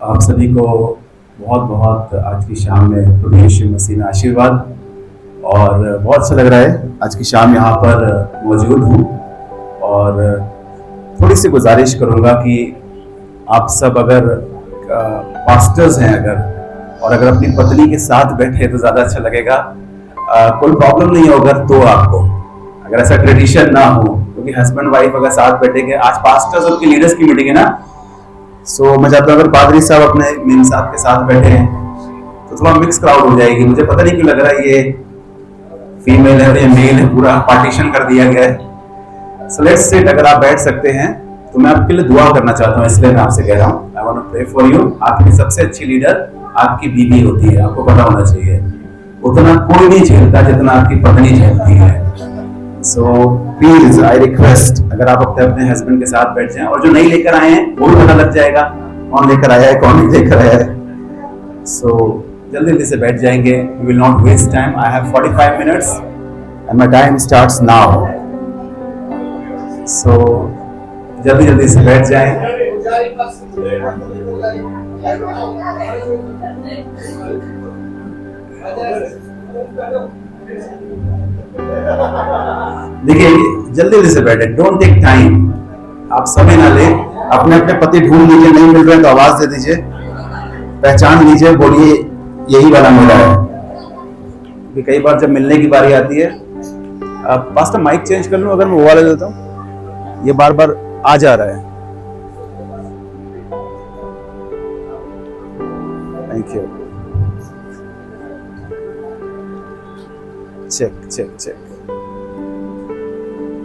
आप सभी को बहुत बहुत आज की शाम में प्रभु यीशु मसीह में आशीर्वाद। और बहुत अच्छा लग रहा है आज की शाम यहाँ पर मौजूद हूँ। और थोड़ी सी गुजारिश करूँगा कि आप सब अगर पास्टर्स हैं अगर अपनी पत्नी के साथ बैठे तो ज़्यादा अच्छा लगेगा। कोई प्रॉब्लम नहीं हो अगर तो आपको, अगर ऐसा ट्रेडिशन ना हो, क्योंकि हस्बैंड वाइफ अगर साथ बैठेंगे, आज पास्टर्स और लीडर्स की मीटिंग है ना, सो मैं चाहता हूँ अगर पादरी साहब अपने मेन साहब के साथ बैठे हैं तो थोड़ा मिक्स क्राउड हो जाएगी। मुझे पता नहीं क्यों लग रहा है ये फीमेल है या मेल है, पूरा पार्टीशन कर दिया गया है। So let's sit. अगर आप बैठ सकते हैं तो मैं आपके लिए दुआ करना चाहता हूँ, इसलिए मैं आपसे कह रहा हूँ I want to pray for you. आपकी सबसे अच्छी लीडर आपकी बीवी होती है, आपको पता होना चाहिए। उतना कोई नहीं झेलता जितना आपकी पत्नी झेलती है। सो प्लीज आई रिक्वेस्ट, अगर आप अपने अपने हस्बैंड के साथ बैठ जाएं, और जो नहीं लेकर आए हैं वो भी पता लग जाएगा कौन लेकर आया है कौन नहीं लेकर आया है। सो जल्दी जल्दी से बैठ जाएंगे। We will not waste time. I have 45 minutes and my time starts now. So जल्दी जल्दी से बैठ जाएं। देखिए जल्दी जल्दी से बैठे, डोंट टेक टाइम। आप समय ना ले, अपने अपने पति ढूंढ लीजिए, नहीं मिल रहे तो आवाज दे दीजिए, पहचान लीजिए, बोलिए यही वाला मेरा है। कि कई बार जब मिलने की बारी आती है, पास्टर माइक चेंज कर लूं अगर मैं वो वाला देता हूं, ये बार बार आ जा रहा है। Thank you. check check check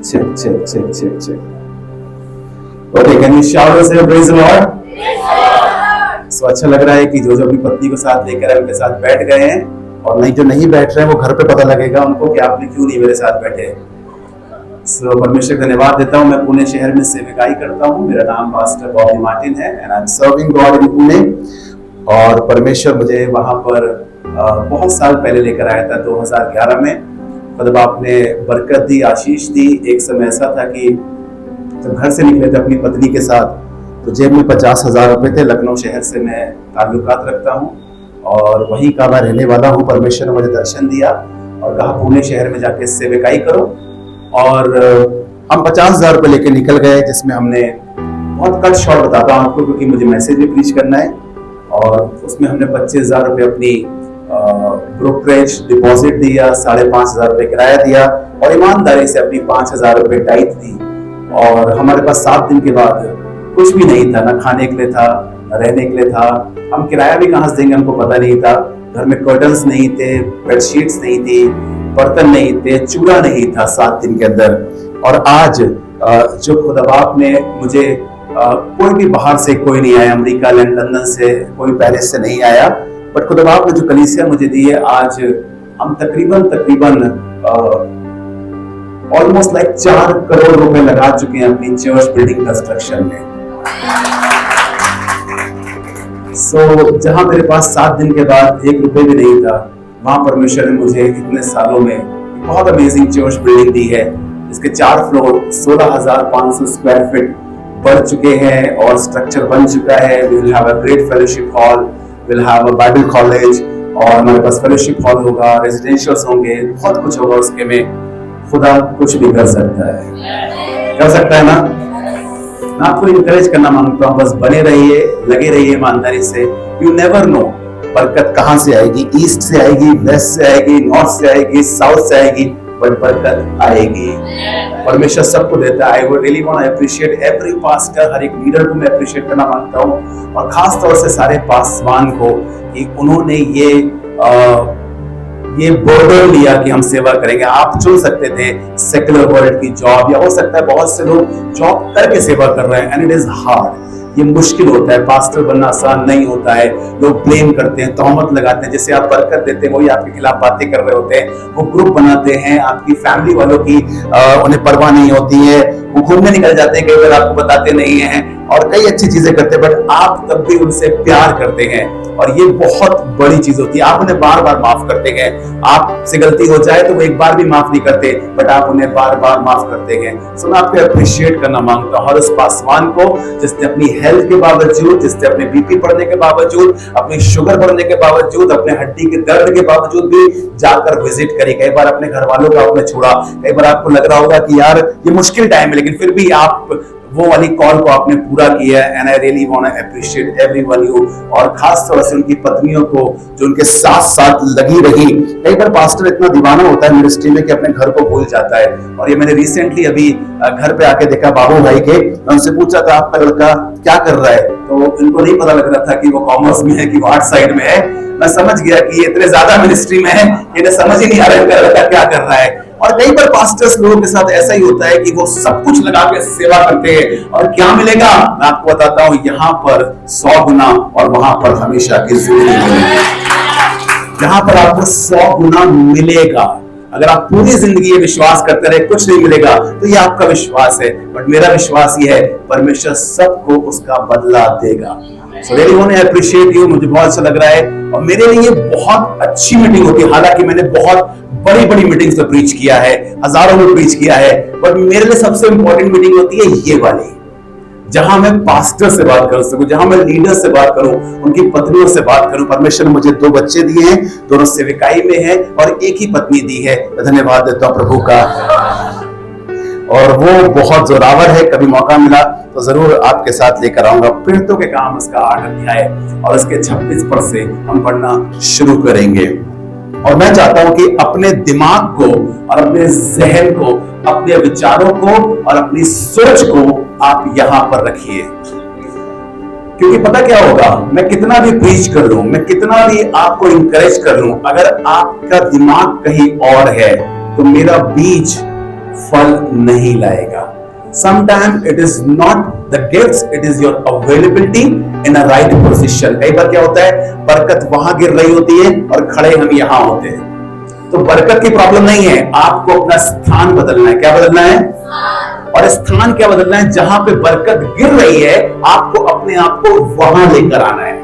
check check check check check okay, can you shout and say praise the Lord? Yes Lord। so अच्छा लग रहा है कि जो जो अपनी पत्नी को साथ लेकर उनके साथ बैठ गए हैं, और नहीं जो नहीं बैठ रहे हैं वो घर पे पता लगेगा उनको कि आपने क्यों नहीं मेरे साथ बैठे। so परमेश्वर को धन्यवाद देता हूँ। मैं पुणे शहर में सेवकाई करता हूँ। मेरा नाम पास्टर बॉबी मार्टिन है and I am serving God in Pune. और परमेश्वर मुझे वहां पर बहुत साल पहले लेकर आया था, 2011 में। मतलब आपने बरकत दी, आशीष दी। एक समय ऐसा था कि जब घर से निकले थे अपनी पत्नी के साथ तो जेब में 50,000 रुपए थे। लखनऊ शहर से मैं ताल्लुकात रखता हूँ और वहीं का मैं रहने वाला हूँ। परमेश्वर ने मुझे दर्शन दिया और कहा पुणे शहर में जाके सेवकाई करो। और हम 50,000 रुपए लेके निकल गए, जिसमें हमने बहुत कट शॉर्ट बताता हूँ आपको क्योंकि मुझे मैसेज भी प्रीच करना है। और उसमें हमने 25,000 रुपए अपनी ब्रोकरेज डिपॉजिट दिया, 5,500 रुपए किराया दिया और ईमानदारी से अपनी 5,000 रुपए टाइट दी। और हमारे पास 7 दिन के बाद कुछ भी नहीं था, ना खाने के लिए था, ना रहने के लिए था। हम किराया भी कहाँ से देंगे हमको पता नहीं था। घर में कर्टन्स नहीं थे, बेडशीट्स नहीं थी, बर्तन नहीं थे, चूल्हा नहीं था 7 दिन के अंदर। और आज जो खुदाबाप ने मुझे कोई भी बाहर से कोई नहीं आया, अमेरिका लंदन से कोई पेरिस से नहीं आया, बट खुदाबाप ने जो कलीसिया मुझे दी है, आज हम तकरीबन ऑलमोस्ट लाइक 4 करोड़ रुपए लगा चुके हैं अपनी चर्च बिल्डिंग कंस्ट्रक्शन में। सो जहां मेरे पास 7 दिन के बाद 1 रुपए भी नहीं था, वहां परमेश्वर ने मुझे इतने सालों में बहुत अमेजिंग चर्च बिल्डिंग दी है। इसके 4 फ्लोर 16,500 स्क्वायर फीट बढ़ चुके हैं और स्ट्रक्चर बन चुका है। We will have a great fellowship hall, will have a Bible college, और हमारे पास फेलोशिप हॉल होगा, रेजिडेंशियल्स होंगे, बहुत कुछ होगा उसके में। खुदा कुछ भी कर सकता है, कर सकता है ना। मैं आपको इंकरेज करना मांगता हूँ, बस बने रहिए, लगे रहिए ईमानदारी से। यू नेवर नो बरकत कहाँ से आएगी, ईस्ट से आएगी, वेस्ट से आएगी, नॉर्थ से आएगी, साउथ से आएगी, बट बरकत आएगी। परमेश्वर सबको देता है। I would really want to appreciate every pastor, हर एक लीडर को मैं अप्रिशिएट करना मांगता हूँ, और खास तौर से सारे पासवान को कि उन्होंने ये बॉर्डर लिया कि हम सेवा करेंगे। आप चुन सकते थे सेकुलर वर्ल्ड की जॉब, या हो सकता है बहुत से लोग जॉब करके सेवा कर रहे हैं, एंड इट इज हार्ड। ये मुश्किल होता है, पास्टर बनना आसान नहीं होता है। लोग ब्लेम करते हैं, तोहमत लगाते हैं, जिससे आप बरकत देते हैं वही आपके खिलाफ बातें कर रहे होते हैं, वो ग्रुप बनाते हैं, आपकी फैमिली वालों की उन्हें परवाह नहीं होती है, वो घूमने निकल जाते हैं, कई बार आपको बताते नहीं हैं और कई अच्छी चीजें करते हैं, बट आप तब भी उनसे प्यार करते हैं और ये बहुत बड़ी चीज होती है। आप उन्हें बार बार माफ करते हैं, आपसे गलती हो जाए तो वो एक बार भी माफ नहीं करते, बट आप उन्हें बार बार माफ करते हैं। सो मैं आपको अप्रिशिएट करना मांगता हूं हर उस पासवान को जिसने अपनी हेल्थ के बावजूद, जिसने अपने बीपी बढ़ने के बावजूद, अपनी शुगर बढ़ने के बावजूद, अपने हड्डी के दर्द के बावजूद भी जाकर विजिट करी। कई बार अपने घर वालों का आपने छोड़ा, कई बार आपको लग रहा होगा कि यार ये मुश्किल टाइम है, लेकिन फिर भी आप वो वाली कॉल को आपने पूरा किया। And I really want to appreciate everyone you, और खास तौर से उनकी पत्नियों को जो उनके साथ साथ लगी रही। कई बार पास्टर इतना दीवाना होता है मिनिस्ट्री में कि अपने घर को भूल जाता है, और ये मैंने रिसेंटली अभी घर पे आके देखा बाबू भाई के। मैं उनसे पूछा था आपका लड़का क्या कर रहा है, तो इनको नहीं पता लग रहा था कि वो कॉमर्स में है कि वो आर्ट साइड में है। मैं समझ गया कि ये इतने ज्यादा मिनिस्ट्री में है, इन्हें समझ ही नहीं आ रहा है लड़का क्या कर रहा है। और कई बार पास्टर्स लोगों के साथ ऐसा ही होता है कि वो सब कुछ लगा के सेवा करते हैं, और क्या मिलेगा मैं आपको बताता हूं, यहाँ पर 100 गुना और वहां पर हमेशा की जिंदगी मिलेगी। यहाँ पर आपको 100 गुना मिलेगा। अगर आप पूरी जिंदगी ये विश्वास करते रहे कुछ नहीं मिलेगा, तो ये आपका विश्वास है, बट मेरा विश्वास ये है परमेश्वर सबको उसका बदला देगा। So really want to appreciate you, मुझे बहुत अच्छा लग रहा है, और मेरे लिए बहुत अच्छी मीटिंग होती है। हालांकि मैंने बहुत बड़ी बड़ी मीटिंग्स पे प्रीच किया है, हजारों में प्रीच किया है, बट मेरे लिए सबसे इंपॉर्टेंट मीटिंग होती है ये वाली, जहां मैं पास्टर से बात कर सकूं, जहां मैं लीडर से बात करूं, उनकी पत्नियों से बात करूं। परमेश्वर ने मुझे 2 बच्चे दिए हैं, दोनों सेविकाई में हैं, और एक ही पत्नी दी है। धन्यवाद देता हूं प्रभु का, और वो बहुत जोरावर है। कभी मौका मिला तो जरूर आपके साथ लेकर आऊंगा। पीड़ितों के काम उसका 8 अध्याय और उसके 26 पद से हम पढ़ना शुरू करेंगे। और मैं चाहता हूं कि अपने दिमाग को और अपने जहन को, अपने विचारों को और अपनी सोच को आप यहां पर रखिए, क्योंकि पता क्या होगा, मैं कितना भी प्रीच कर लूं, मैं कितना भी आपको इंकरेज कर लूं, अगर आपका दिमाग कहीं और है तो मेरा बीज फल नहीं लाएगा। Sometimes it is not the gifts, it is your availability in a right position. कई बार क्या होता है, बरकत वहां गिर रही होती है और खड़े हम यहां होते हैं। तो बरकत की प्रॉब्लम नहीं है, आपको अपना स्थान बदलना है। क्या बदलना है? और स्थान क्या बदलना है? जहां पे बरकत गिर रही है आपको अपने आप को वहां लेकर आना है।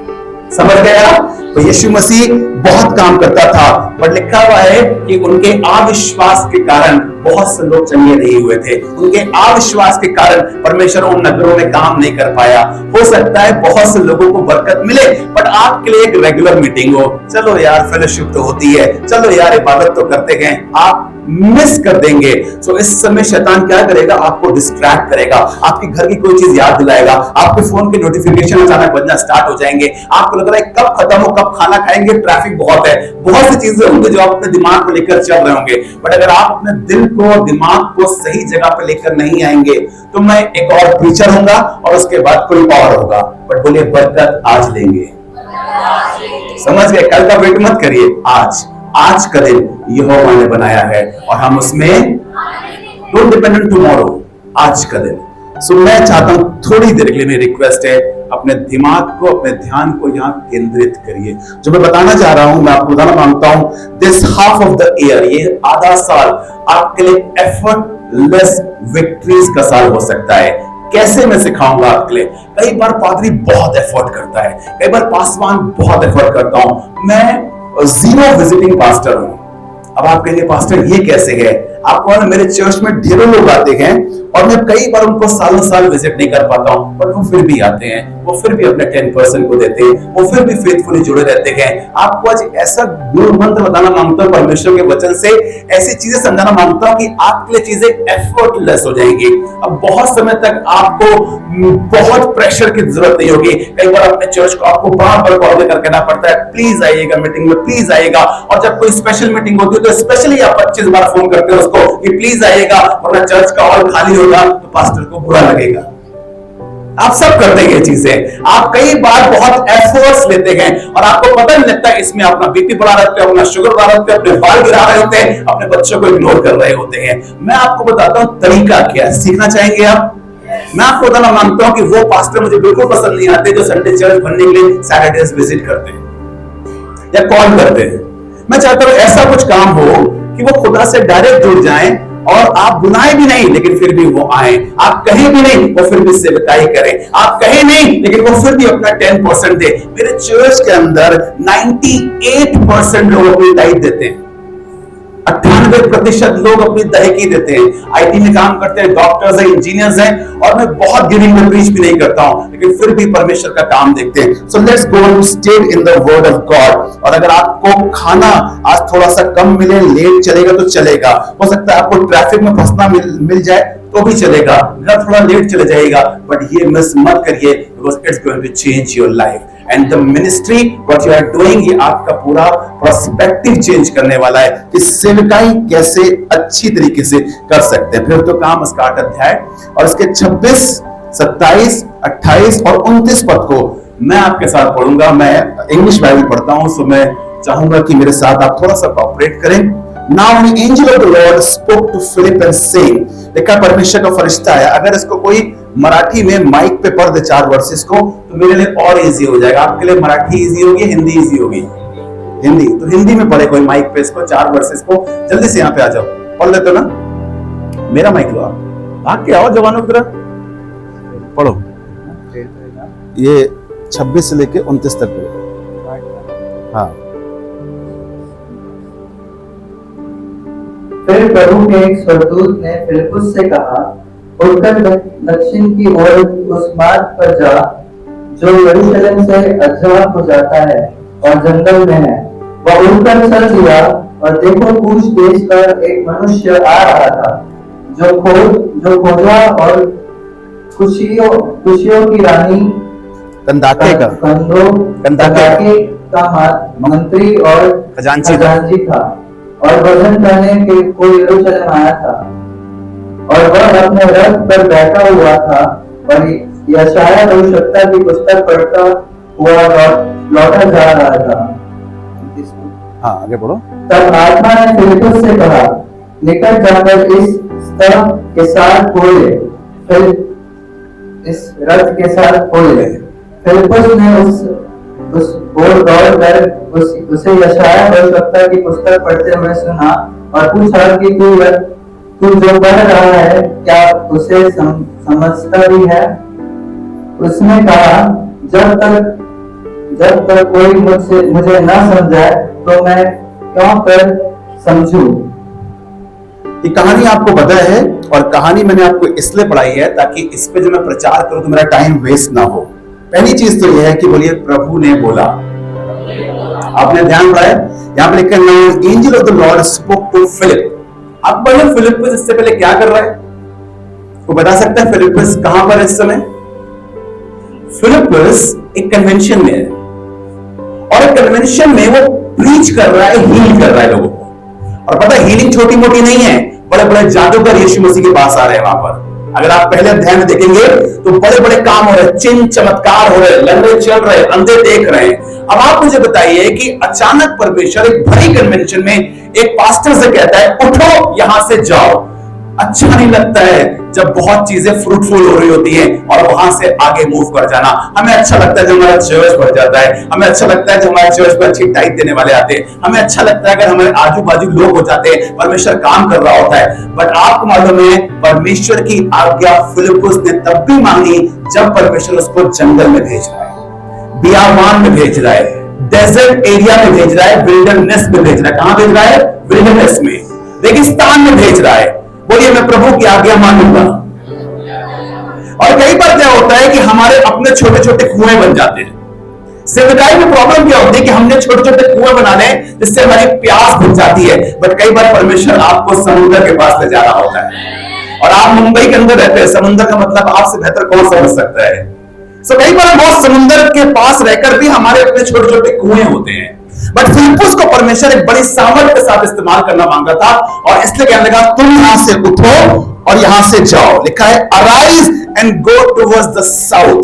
समझ गया? तो यीशु मसीह बहुत काम करता था, पर लिखा हुआ है कि उनके अविश्वास के कारण बहुत से लोग चंगे नहीं हुए थे। उनके अविश्वास के कारण परमेश्वर उन नगरों में काम नहीं कर पाया। हो सकता है बहुत से लोगों को बरकत मिले, बट आपके लिए एक रेगुलर मीटिंग हो, चलो यार फेलोशिप तो होती है, चलो यार इबादत तो करते हैं, आप मिस कर देंगे। सो इस समय शैतान क्या करेगा, आपको डिस्ट्रैक्ट करेगा, आपके घर की कोई चीज याद दिलाएगा, आपके फोन के नोटिफिकेशन अचानक बजना स्टार्ट हो जाएंगे, आपको लग रहा है कब खत्म हो, कब खाना खाएंगे, ट्रैफिक बहुत है, बहुत सी चीजें होंगी जो आप अपने दिमाग को लेकर चल रहे होंगे। बट अगर आप अपने दिल को और दिमाग को सही जगह पे लेकर नहीं आएंगे, तो मैं एक और प्रीचर होगा और उसके बाद कोई और होगा, बट बोलिए बरकत आज लेंगे। समझ गए? कल का वेट मत करिए, आज का दिन यहोवा ने बनाया है और हम उसमें डोंट डिपेंड ऑन टुमारो, आज का दिन। सो मैं चाहता हूं थोड़ी देर के लिए, मेरी रिक्वेस्ट है, अपने दिमाग को, अपने ध्यान को यहां केंद्रित करिए। जो मैं बताना चाह रहा हूं, मैं आपको बताना मांगता हूं, this half of the year, ये आधा साल आपके लिए एफर्टलेस विक्ट्रीज का साल हो सकता है। कैसे मैं सिखाऊंगा आपके लिए। कई बार पादरी बहुत एफर्ट करता है, कई बार पासवान बहुत एफर्ट करता हूं, मैं 0 विजिटिंग पास्टर हूं। अब आप कहेंगे पास्टर ये कैसे है? आपको ना मेरे चर्च में ढेरों लोग आते हैं और मैं कई बार उनको सालों साल विजिट नहीं कर पाता हूं, पर वो फिर भी आते हैं, वो फिर भी अपने 10% को देते हैं, वो फिर भी फेथफुली जुड़े रहते हैं। आपको आज ऐसा गुरु मंत्र बताना मांगता हूं परमेश्वर के वचन से, ऐसी चीजें समझाना मांगता हूं कि आपके लिए चीजें एफर्टलेस हो जाएंगी। अब बहुत समय तक आपको बहुत प्रेशर की जरूरत नहीं होगी। कई बार अपने चर्च को आपको बार-बार कॉल करके कहना पड़ता है, प्लीज आइएगा मीटिंग में, प्लीज आइएगा। और जब कोई स्पेशल मीटिंग होती है तो स्पेशली आप 25 बार फोन करते हो उसको कि प्लीज आइएगा, वरना चर्च का हॉल खाली होगा तो पास्टर को बुरा लगेगा। आप सब करते हैं ये चीजें, आप कई बार बहुत एफर्ट्स लेते हैं और आपको पता नहीं लगता, इसमें अपना बीपी बढ़ा रहे होते हैं, अपना शुगर बढ़ा रहे होते हैं, अपने बाल गिरा रहे होते हैं, अपने बच्चों को इग्नोर कर रहे होते हैं। मैं आपको बताता हूं तरीका क्या है, सीखना चाहेंगे आप? मैं आपको बताना मांगता हूं कि वो पास्टर मुझे बिल्कुल पसंद नहीं आते जो संडे चर्च भरने के लिए सैटरडेज विजिट करते हैं या कॉल करते हैं। मैं चाहता हूं ऐसा कुछ काम हो कि वो खुदा से डायरेक्ट जुड़ जाएं और आप बुलाए भी नहीं लेकिन फिर भी वो आए, आप कहें भी नहीं वो फिर भी सेवकाई करें, आप कहें नहीं लेकिन वो फिर भी अपना 10% दे। मेरे चर्च के अंदर 98% लोग अपनी टाइप देते हैं, 98% लोग अपनी दहेकी देते हैं। आईटी में काम करते हैं, डॉक्टर्स हैं, इंजीनियर्स हैं, और मैं बहुत गिविंग में प्रीच भी नहीं करता हूं लेकिन फिर भी परमेश्वर का काम देखते हैं। So let's go to stay in the word of God. और अगर आपको खाना आज थोड़ा सा कम मिले, लेट चलेगा तो चलेगा, हो सकता है आपको ट्रैफिक में फंसना मिल जाए तो भी चलेगा, थोड़ा लेट चले जाएगा, बट ये मिस मत करिए because it's going to change your life and the ministry what you are doing, ये आपका पूरा पर्सपेक्टिव चेंज करने वाला है कि सेवकाई कैसे अच्छी तरीके से कर सकते हैं। फिर तो काम उसका 8 अध्याय और इसके 26, 27, 28 और 29 पद को मैं आपके साथ पढ़ूंगा। मैं इंग्लिश बाइबल पढ़ता हूं, सो मैं चाहूंगा कि मेरे साथ आप थोड़ा सा कोऑपरेट करें। Now an angel of the Lord spoke to Philip and saying, देखा परमेश्वर का फरिश्ता है। अगर इसको कोई मराठी में माइक पे पढ़ दे 4 वर्सेस को तो मेरे लिए और इजी हो जाएगा। आपके लिए मराठी इजी होगी, हिंदी इजी होगी? हिंदी, तो हिंदी में पढ़े कोई माइक पे इसको 4 वर्सेस को। जल्दी से यहाँ पे आ जाओ, पढ़ लेते हो ना? मेरा माइक लो, आप भाग के आओ जवानों की तरह, पढ़ो। ये 26 से लेके 29 तक पढ़ो। हाँ। फिर प्रभु के एक स्वर्गदूत ने फिलिप्पुस से कहा, उठकर दक्षिण की ओर उस मार्ग पर जा जो यरूशलेम से अज्जा हो जाता है और जंगल में है। वह उठकर चल दिया और देखो कूश देश का एक मनुष्य आ रहा था जो खोजा और खुशियों की रानी कंदाके का मंत्री और खजांची था और भजन करने के कोई यरूशलेम आया था और वह अपने रथ पर बैठा हुआ था और यशाया भविष्यवक्ता की पुस्तक पढ़ता हुआ लौटा जा रहा था। हाँ, आगे बढ़ो। तब आत्मा ने फिलिप्पुस से कहा, निकट जाकर इस स्तंभ के साथ खोले, फिर इस रथ के साथ खोले। फिलिप्पुस ने उस ओर दौड़कर उसे यशाया भविष्यवक्ता की पुस्तक पढ़ते हुए सुना और पूछा कि तू जो पढ़ रहा है क्या उसे समझता भी है? उसने कहा, जब तक कोई मुझे ना समझाए तो मैं क्यों कर समझूं? ये कहानी आपको पता है और कहानी मैंने आपको इसलिए पढ़ाई है ताकि इस पे जो मैं प्रचार करूं तो मेरा टाइम वेस्ट ना हो। पहली चीज तो यह है कि बोलिए प्रभु ने बोला। आपने ध्यान पड़ा है यहां पर लिखा है angel of the Lord spoke to Philip. आप बोले फिलिप्पुस इससे पहले क्या कर रहा है? वो बता सकता है फिलिप्पुस कहां पर है इस समय? फिलिप्पुस एक कन्वेंशन में है और एक कन्वेंशन में वो प्रीच कर रहा है, हील कर रहा है लोगों को। और पता है हीलिंग छोटी मोटी नहीं है, बड़े बड़े जादूगर यीशु मसीह के पास आ रहे हैं वहां पर। अगर आप पहले अध्याय में देखेंगे तो बड़े बड़े काम हो रहे, चिन्ह चमत्कार हो रहे, लंगड़े चल रहे, अंधे देख रहे हैं। अब आप मुझे बताइए कि अचानक परमेश्वर एक भरी कन्वेंशन में एक पास्टर से कहता है उठो यहां से जाओ। अच्छा नहीं लगता है जब बहुत चीजें फ्रूटफुल हो रही होती हैं और वहां से आगे मूव कर जाना। हमें अच्छा लगता है जब हमारा चर्च बढ़ जाता है, हमें अच्छा लगता है जब हमारे चर्च पर अच्छी टाइप देने वाले आते हैं, हमें अच्छा लगता है अगर हमारे आजू बाजू लोग हो जाते हैं, परमेश्वर काम कर रहा होता है। बट आपको मालूम है परमेश्वर की आज्ञा फिलिप्पुस ने तब भी मांगी जब परमेश्वर उसको जंगल में भेज रहा है, बियाबान में भेज रहा है, डेजर्ट एरिया में भेज रहा है, विल्डरनेस में भेज रहा है। कहां भेज रहा है? विल्डरनेस में, रेगिस्तान में भेज रहा है। बोलिए मैं प्रभु की आज्ञा मानूंगा। और कई बार क्या होता है कि हमारे अपने छोटे छोटे कुएं बन जाते हैं। सेवकाई में प्रॉब्लम क्या होती है कि हमने छोटे छोटे कुएं बना ले जिससे हमारी प्यास बुझ जाती है। बट कई बार परमेश्वर आपको समुद्र के पास ले जा रहा होता है और आप मुंबई के अंदर रहते हैं, समुद्र का मतलब आपसे बेहतर कौन समझ सकता है। सो कई बार बहुत समुद्र के पास रहकर भी हमारे अपने छोटे छोटे कुएं होते हैं। बट फिलिप्पुस को परमेश्वर एक बड़ी सामर्थ के साथ इस्तेमाल करना मांगा था और इसलिए कहने लगा तुम यहां से उठो और यहां से जाओ। लिखा है arise and go towards the south,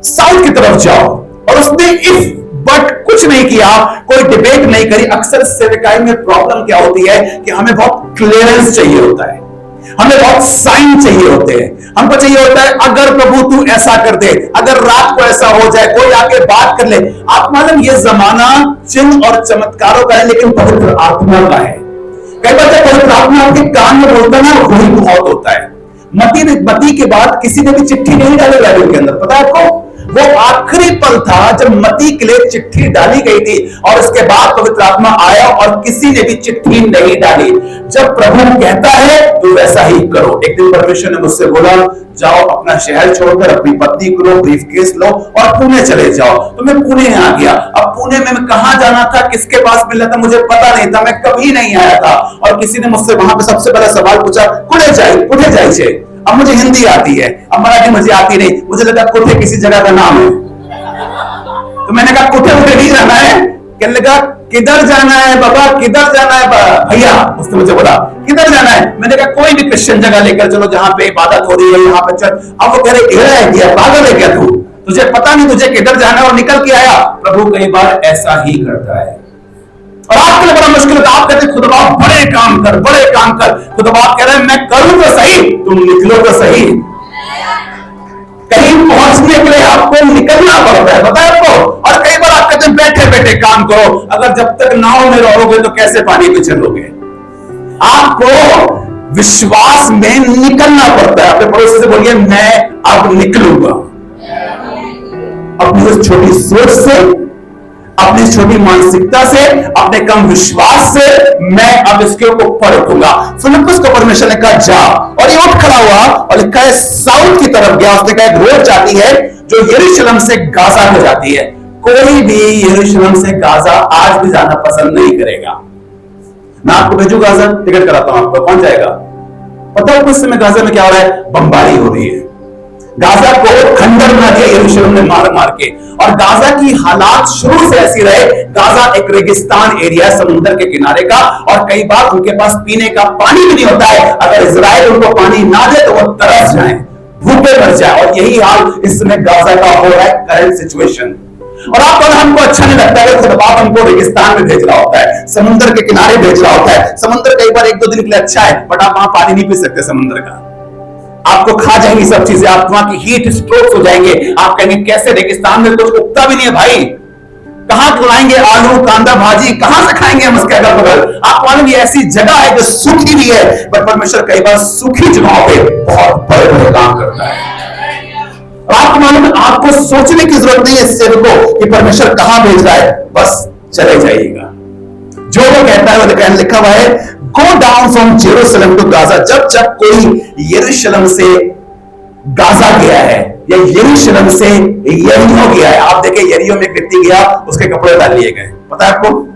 south की तरफ जाओ। और उसने इफ बट कुछ नहीं किया, कोई डिबेट नहीं करी। अक्सर सेवकाई में प्रॉब्लम क्या होती है कि हमें बहुत क्लियरेंस चाहिए होता है, हमें बहुत साइन चाहिए होते हैं। हमको चाहिए होता है अगर प्रभु तू ऐसा कर दे, अगर रात को ऐसा हो जाए, कोई आके बात कर ले। आप मालूम ये जमाना चिन्ह और चमत्कारों का है लेकिन पवित्र आत्मा का है। कई बार जब पवित्र आत्मा आपके कान में बोलता है ना, वही बहुत होता है। मती के बाद किसी ने भी चिट्ठी नहीं डाली बाइबल के अंदर, पता है आपको? वो आखिरी पल था जब मती के लिए चिट्ठी डाली गई थी, और उसके बाद पवित्र आत्मा आया और किसी ने भी चिट्ठी नहीं डाली। जब प्रभु कहता है तो वैसा ही करो। एक दिन परमेश्वर ने मुझसे बोला, जाओ अपना शहर छोड़कर अपनी पत्नी को लो, ब्रीफकेस लो और पुणे चले जाओ। तो मैं पुणे आ गया। अब पुणे में मैं कहां जाना था, किसके पास मिलना था, मुझे पता नहीं था, मैं कभी नहीं आया था। और किसी ने मुझसे वहां पे सबसे पहला सवाल पूछा, कुठे जाए छे? अब मुझे हिंदी आती है, अब मराठी मुझे आती नहीं। मुझे लगा कुठे किसी जगह का नाम है, तो मैंने कहा कुठे नहीं जाना है। कहने लगा किधर जाना है बाबा, किधर जाना है भैया? उसने मुझे बोला किधर जाना है? मैंने कहा कोई भी क्रिश्चियन जगह लेकर चलो जहां पे इबादत हो रही है, यहाँ पे चल। अब वो कह रहे एड़ा है क्या, पागल है क्या तू, तुझे पता नहीं तुझे किधर जाना है, और निकल के आया। प्रभु कई बार ऐसा ही करता है। और आपके लिए बड़ा मुश्किल होता है। आप कहते हैं खुदा बड़े काम कर। खुदा कह रहे हैं मैं करूं तो सही, तुम निकलो तो सही। कहीं पहुंचने के लिए आपको निकलना पड़ता है, पता है आपको? और कई बार आप कहते हैं बैठे बैठे काम करो। अगर जब तक नाव में रहोगे तो कैसे पानी पे चलोगे? आपको विश्वास में निकलना पड़ता है। अपने पड़ोसी से बोलिए, मैं अब निकलूंगा। अपनी उस छोटी सोच से, अपनी छोटी मानसिकता से, अपने कम विश्वास से मैं अब इसके ऊपर उठूंगा। फिलिप्पुस को परमेश्वर ने कहा जा, और ये उठ खड़ा हुआ और लिखा है साउथ की तरफ गया। उसने कहा एक रोड जाती है जो यरूशलेम से गाजा को जाती है। कोई भी यरूशलेम से गाजा आज भी जाना पसंद नहीं करेगा। मैं आपको भेजू गाजा, टिकट कराता हूं आपको, कौन जाएगा? पता है उस समय गाजा में क्या हो रहा है? बमबारी हो रही है। गाजा को खंडर बना दिया यरूशलेम ने मार मार के, और गाजा की हालात शुरू से ऐसी रहे। गाजा एक रेगिस्तान एरिया, समुद्र के किनारे का, और कई बार उनके पास पीने का पानी भी नहीं होता है। अगर इजराइल उनको पानी ना दे तो वो तरस जाए, भूखे मर जाए। और यही हाल इस समय गाजा का हो रहा है, करंट सिचुएशन। और आप और हमको अच्छा नहीं लगता है खुदा बाप हमको रेगिस्तान में भेज रहा होता है, समुद्र के किनारे भेज रहा होता है। समुद्र कई बार एक दो दिन के लिए अच्छा है, बट आप वहां पानी नहीं पी सकते समुद्र का। आपको खा जाएंगी सब चीजें, आप वहां की हीट स्ट्रोक्स हो जाएंगे। आप कहेंगे कैसे रेगिस्तान में कुछ उगता भी नहीं है भाई, कहां खिलाएंगे आलू कांदा भाजी, कहां से खाएंगे हम उसके अगल बगल? आप मालूम ये ऐसी जगह है जो सूखी भी है, पर परमेश्वर कई बार सूखी जगहों पे बहुत बड़े बड़े काम करता है। और आपको मालूम है, आपको सोचने की जरूरत नहीं है सेवक को कि परमेश्वर कहां भेज रहा है, बस चले जाइएगा। जो वो कहता है वो लिखा हुआ है, go down from Jerusalem to Gaza. जब कोई यरूशलेम से गाजा गया है या यरूशलेम से यरीहो गया है, आप देखें यरीहो में एक व्यक्ति गया, उसके कपड़े उतार लिए गए। पता है आपको?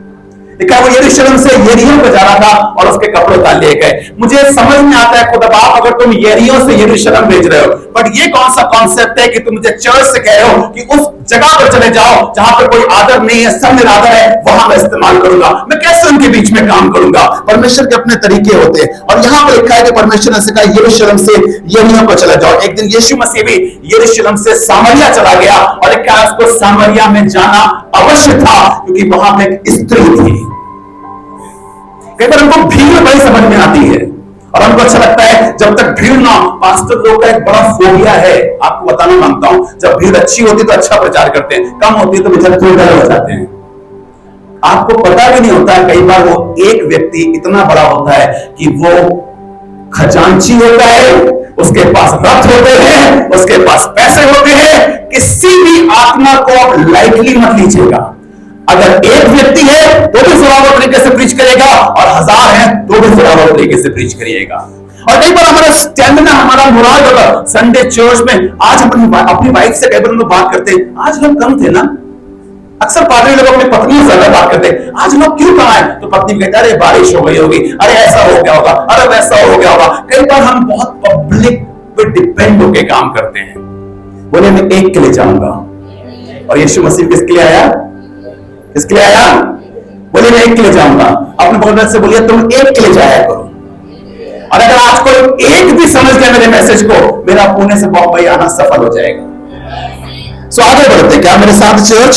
लिखा वो यरूशलेम से यरीहो पे जा रहा था और उसके कपड़े उतार लिए गए। मुझे समझ में आता है खुदा बाप अगर तुम यरीहो से यरूशलेम भेज रहे हो, बट ये कौन सा कॉन्सेप्ट है कि तुम मुझे चर्च से कह रहे हो कि उस जगह पर चले जाओ जहां पर कोई आदर नहीं है, सब निरादर है, वहां मैं इस्तेमाल करूंगा। मैं कैसे उनके बीच में काम करूंगा? परमेश्वर के अपने तरीके होते हैं। और यहां पर लिखा है कि परमेश्वर ने कहा यरूशलेम से यरीहो को चला जाओ। एक दिन यीशु मसीह भी यरूशलेम से सामरिया चला गया, और लिखा है उसको सामरिया में जाना अवश्य था क्योंकि वहां पे एक स्त्री थी। कई बार हमको भीड़ बड़ी समझ में आती है और हमको अच्छा लगता है जब तक भीड़ ना। पास्टर लोग का एक बड़ा फोबिया है, आपको बताना मांगता हूं। जब भीड़ अच्छी होती तो अच्छा प्रचार करते हैं, कम होती है तो बेचारे थोड़े डर हो जाते हैं। आपको पता भी नहीं होता, कई बार वो एक व्यक्ति इतना बड़ा होता है कि वो खजांची होता है, उसके पास रथ होते हैं, उसके पास पैसे होते हैं। किसी भी आत्मा को आप लाइटली मत लीजिएगा। अगर एक व्यक्ति है तो भी जोरावर तरीके से प्रीच करेगा, और 1000 है तो भी जोरावर तरीके से प्रीच करिएगा। और कई बार हमारा स्टैमिना, हमारा मुराद होगा संडे चर्च में। आज अपनी वाइफ से कई बार हम लोग बात करते हैं, आज लोग कम थे ना। अक्सर पादरी लोग अपनी पत्नी से ज्यादा बात करते हैं, आज लोग क्यों कहाँ है? तो पत्नी कहती है अरे बारिश हो गई होगी, अरे ऐसा हो गया होगा, अरे वैसा हो गया होगा। कई बार हम बहुत पब्लिक पे डिपेंड होके काम करते हैं। बोले मैं एक के लिए जाऊंगा, और यीशु मसीह किसके लिए आया? किसके लिए आया? बोले मैं एक के लिए जाऊंगा। अपने बगल से बोलिए तुम एक के लिए जाया करो। और अगर आज कोई एक भी समझ गया मेरे मैसेज को, मेरा पुणे से बॉम्बे आना सफल हो जाएगा। सो आगे बढ़ते, क्या मेरे साथ चर्च?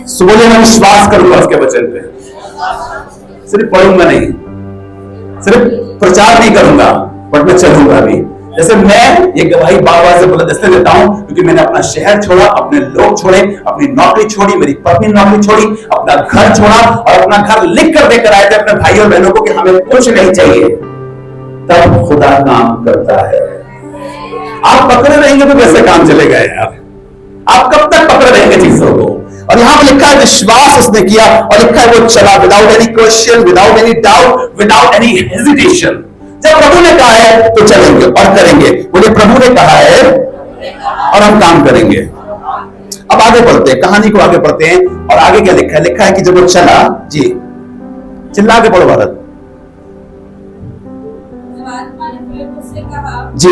सो बोले मैं विश्वास करूंगा उसके वचन पे, सिर्फ पढ़ूंगा नहीं, सिर्फ प्रचार नहीं करूंगा, बट मैं चलूंगा भी। जैसे मैं ये गवाही बाबा से बोला जैसे देता हूं, क्योंकि मैंने अपना शहर छोड़ा, अपने लोग छोड़े, अपनी नौकरी छोड़ी, मेरी पत्नी नौकरी छोड़ी, अपना घर छोड़ा और अपना घर लिख कर देकर आए थे अपने भाई और बहनों को कि हमें कुछ नहीं चाहिए। तब खुदा काम करता है। आप पकड़े रहेंगे तो कैसे काम चलेगा यार? आप कब तक पकड़े रहेंगे चीजों को? और यहां पर लिखा है विश्वास उसने किया और लिखा है वो चला, without any question, without any doubt, without any hesitation. जब प्रभु ने कहा है तो चलेंगे और करेंगे। बोले प्रभु ने कहा है और हम काम करेंगे। अब आगे बढ़ते हैं, कहानी को आगे बढ़ते हैं और आगे क्या लिखा है? लिखा है कि जब वो चला, जी चिल्ला के पढ़ो भारत जी।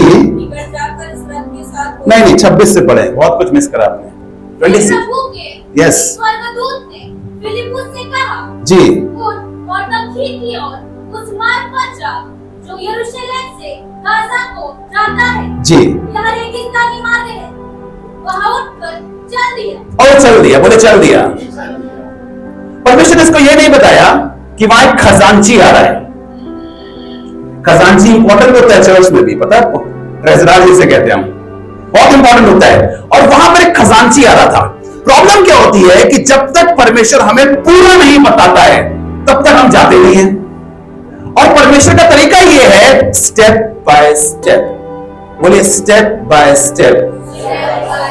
नहीं 26 से पढ़े, बहुत कुछ मिस करा आपने। 26 यस स्वर्गदूत ने फिलिप्पुस से कहा जी उठ और दक्षिण की ओर उस मार्ग पर जा जो यरूशलेम से गाजा को जाता है। जी यह रेगिस्तानी मार्ग है, वहां उठकर चल दिया। और चल दिया। बोले चल दिया। परमेश्वर ने इसको यह नहीं बताया कि वहां एक खजांची आ रहा है। खजांची इंपॉर्टेंट होता है चर्च में भी, पता है, ट्रेजरर जिसे कहते हैं हम, बहुत इंपॉर्टेंट होता है। और वहां पर एक खजांची आ रहा था। प्रॉब्लम क्या होती है कि जब तक परमेश्वर हमें पूरा नहीं बताता है तब तक हम जाते नहीं हैं। और परमेश्वर का तरीका यह है स्टेप बाय स्टेप। बोलिए स्टेप बाय स्टेप।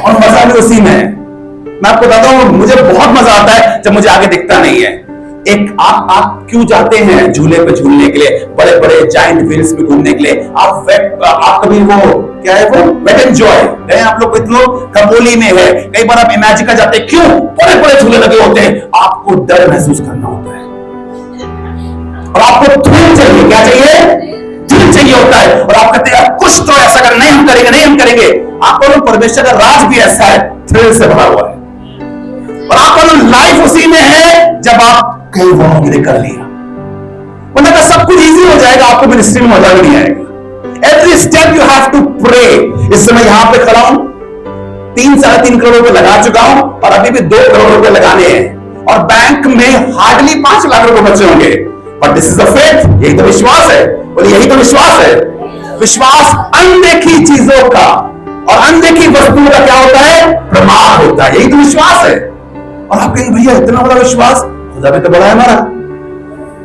और मजा भी उसी में है। मैं आपको बताता हूं, मुझे बहुत मजा आता है जब मुझे आगे दिखता नहीं है। एक आप क्यों जाते हैं झूले पे झूलने के लिए, बड़े बड़े जाइंट व्हील्स में घूमने के लिए? आप कभी वो क्या है वो वेट एंजॉय गए आप लोग? कुछ लोग खपोली में है, कई बार आप इमेजिका जाते हैं, क्यों? बड़े बड़े झूले लगे होते हैं, आपको डर महसूस करना होता है और आपको थ्रिल चाहिए। क्या चाहिए? थ्रिल चाहिए होता है। और आप कहते हैं कुछ तो ऐसा कर, नहीं हम करेंगे, नहीं हम करेंगे। आपको परमेश्वर का राज भी ऐसा है, थ्रिल से भरा हुआ है। और आपका लाइफ उसी में है जब आप कहीं वहां कर लिया, मतलब सब कुछ इजी हो जाएगा, आपको मिनिस्ट्री में मजा भी नहीं आएगा। Every step you have to pray. इस समय यहां पे खड़ा हूं, 3-3.5 करोड़ रुपए लगा चुका हूं और अभी भी 2 करोड़ रुपए लगाने हैं और बैंक में हार्डली 5 लाख रुपए बचे होंगे। But this is the faith. यही तो विश्वास है। बोलिए यही तो विश्वास है। विश्वास अनदेखी चीजों का और अनदेखी वस्तुओं का क्या होता है? प्रमाण होता है। यही तो विश्वास है। और आप कहेंगे भैया इतना बड़ा विश्वास, खुदा भी तो बड़ा है हमारा,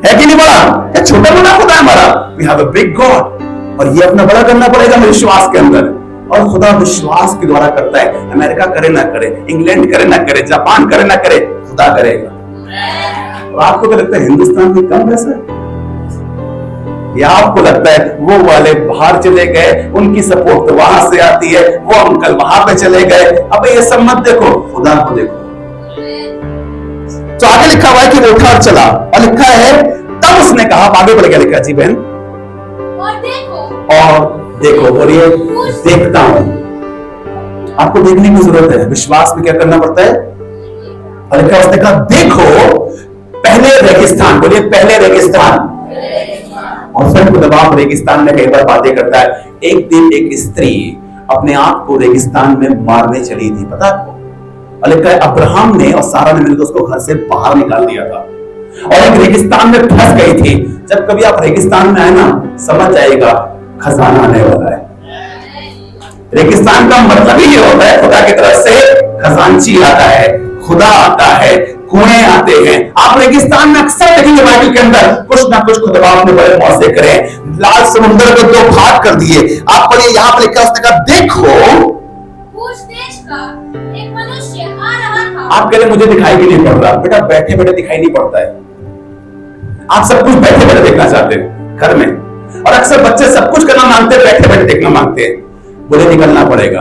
है कि नहीं बड़ा? या छोटा बड़ा खुदा है हमारा? We have a big God. और ये अपना बड़ा करना पड़ेगा विश्वास के अंदर। और खुदा विश्वास के द्वारा करता है। अमेरिका करे ना करे, इंग्लैंड करे ना करे, जापान करे ना करे, खुदा करेगा। और आपको क्या लगता है हिंदुस्तान में कम पैसा है? या आपको लगता है वो वाले बाहर चले गए, उनकी सपोर्ट तो वहां से आती है, वो अंकल वहां पे चले गए? अब ये सब मत देखो, खुदा को देखो। तो आगे लिखा हुआ है कि वो उठा और चला और लिखा है तब उसने कहा, आगे बढ़ गया लिखा जी बहन, और देखो। बोलिए देखता हूं। आपको देखने की जरूरत है। विश्वास में क्या करना पड़ता है? और लिखा उसने कहा देखो पहले रेगिस्तान। बोलिए पहले रेगिस्तान। और फिर खुद आप रेगिस्तान में कई बार बातें करता है। एक दिन एक स्त्री अपने आप को रेगिस्तान में मारने चली थी, पता आपको? और लिखा है अब्राहम ने और सारा ने मिलकर उसको घर से बाहर निकाल दिया था और एक रेगिस्तान में फंस गई थी। जब कभी आप रेगिस्तान में आए ना, समझ जाएगा खजाना आने वाला है। रेगिस्तान का मतलब ही ये होता है खुदा की तरफ से खजांची आता है, खुदा आता है, कुएं आते हैं। आप रेगिस्तान में अक्सर देखेंगे बाइबल के अंदर कुछ ना कुछ खुदा ने बड़े मौजे करे। लाल समुद्र को 2 भाग कर दिए। आप पढ़िए यहाँ पर लिखा, उसने कहा देखो उस देश का एक मनुष्य आ रहा था। आप कह रहे मुझे दिखाई भी नहीं पड़ रहा। बेटा बैठे बैठे दिखाई नहीं पड़ता है। आप सब कुछ बैठे बैठे देखना चाहते हैं घर में, और अक्सर बच्चे सब कुछ करना मांगते हैं, बैठे बैठे देखना मांगते हैं। बोले निकलना पड़ेगा।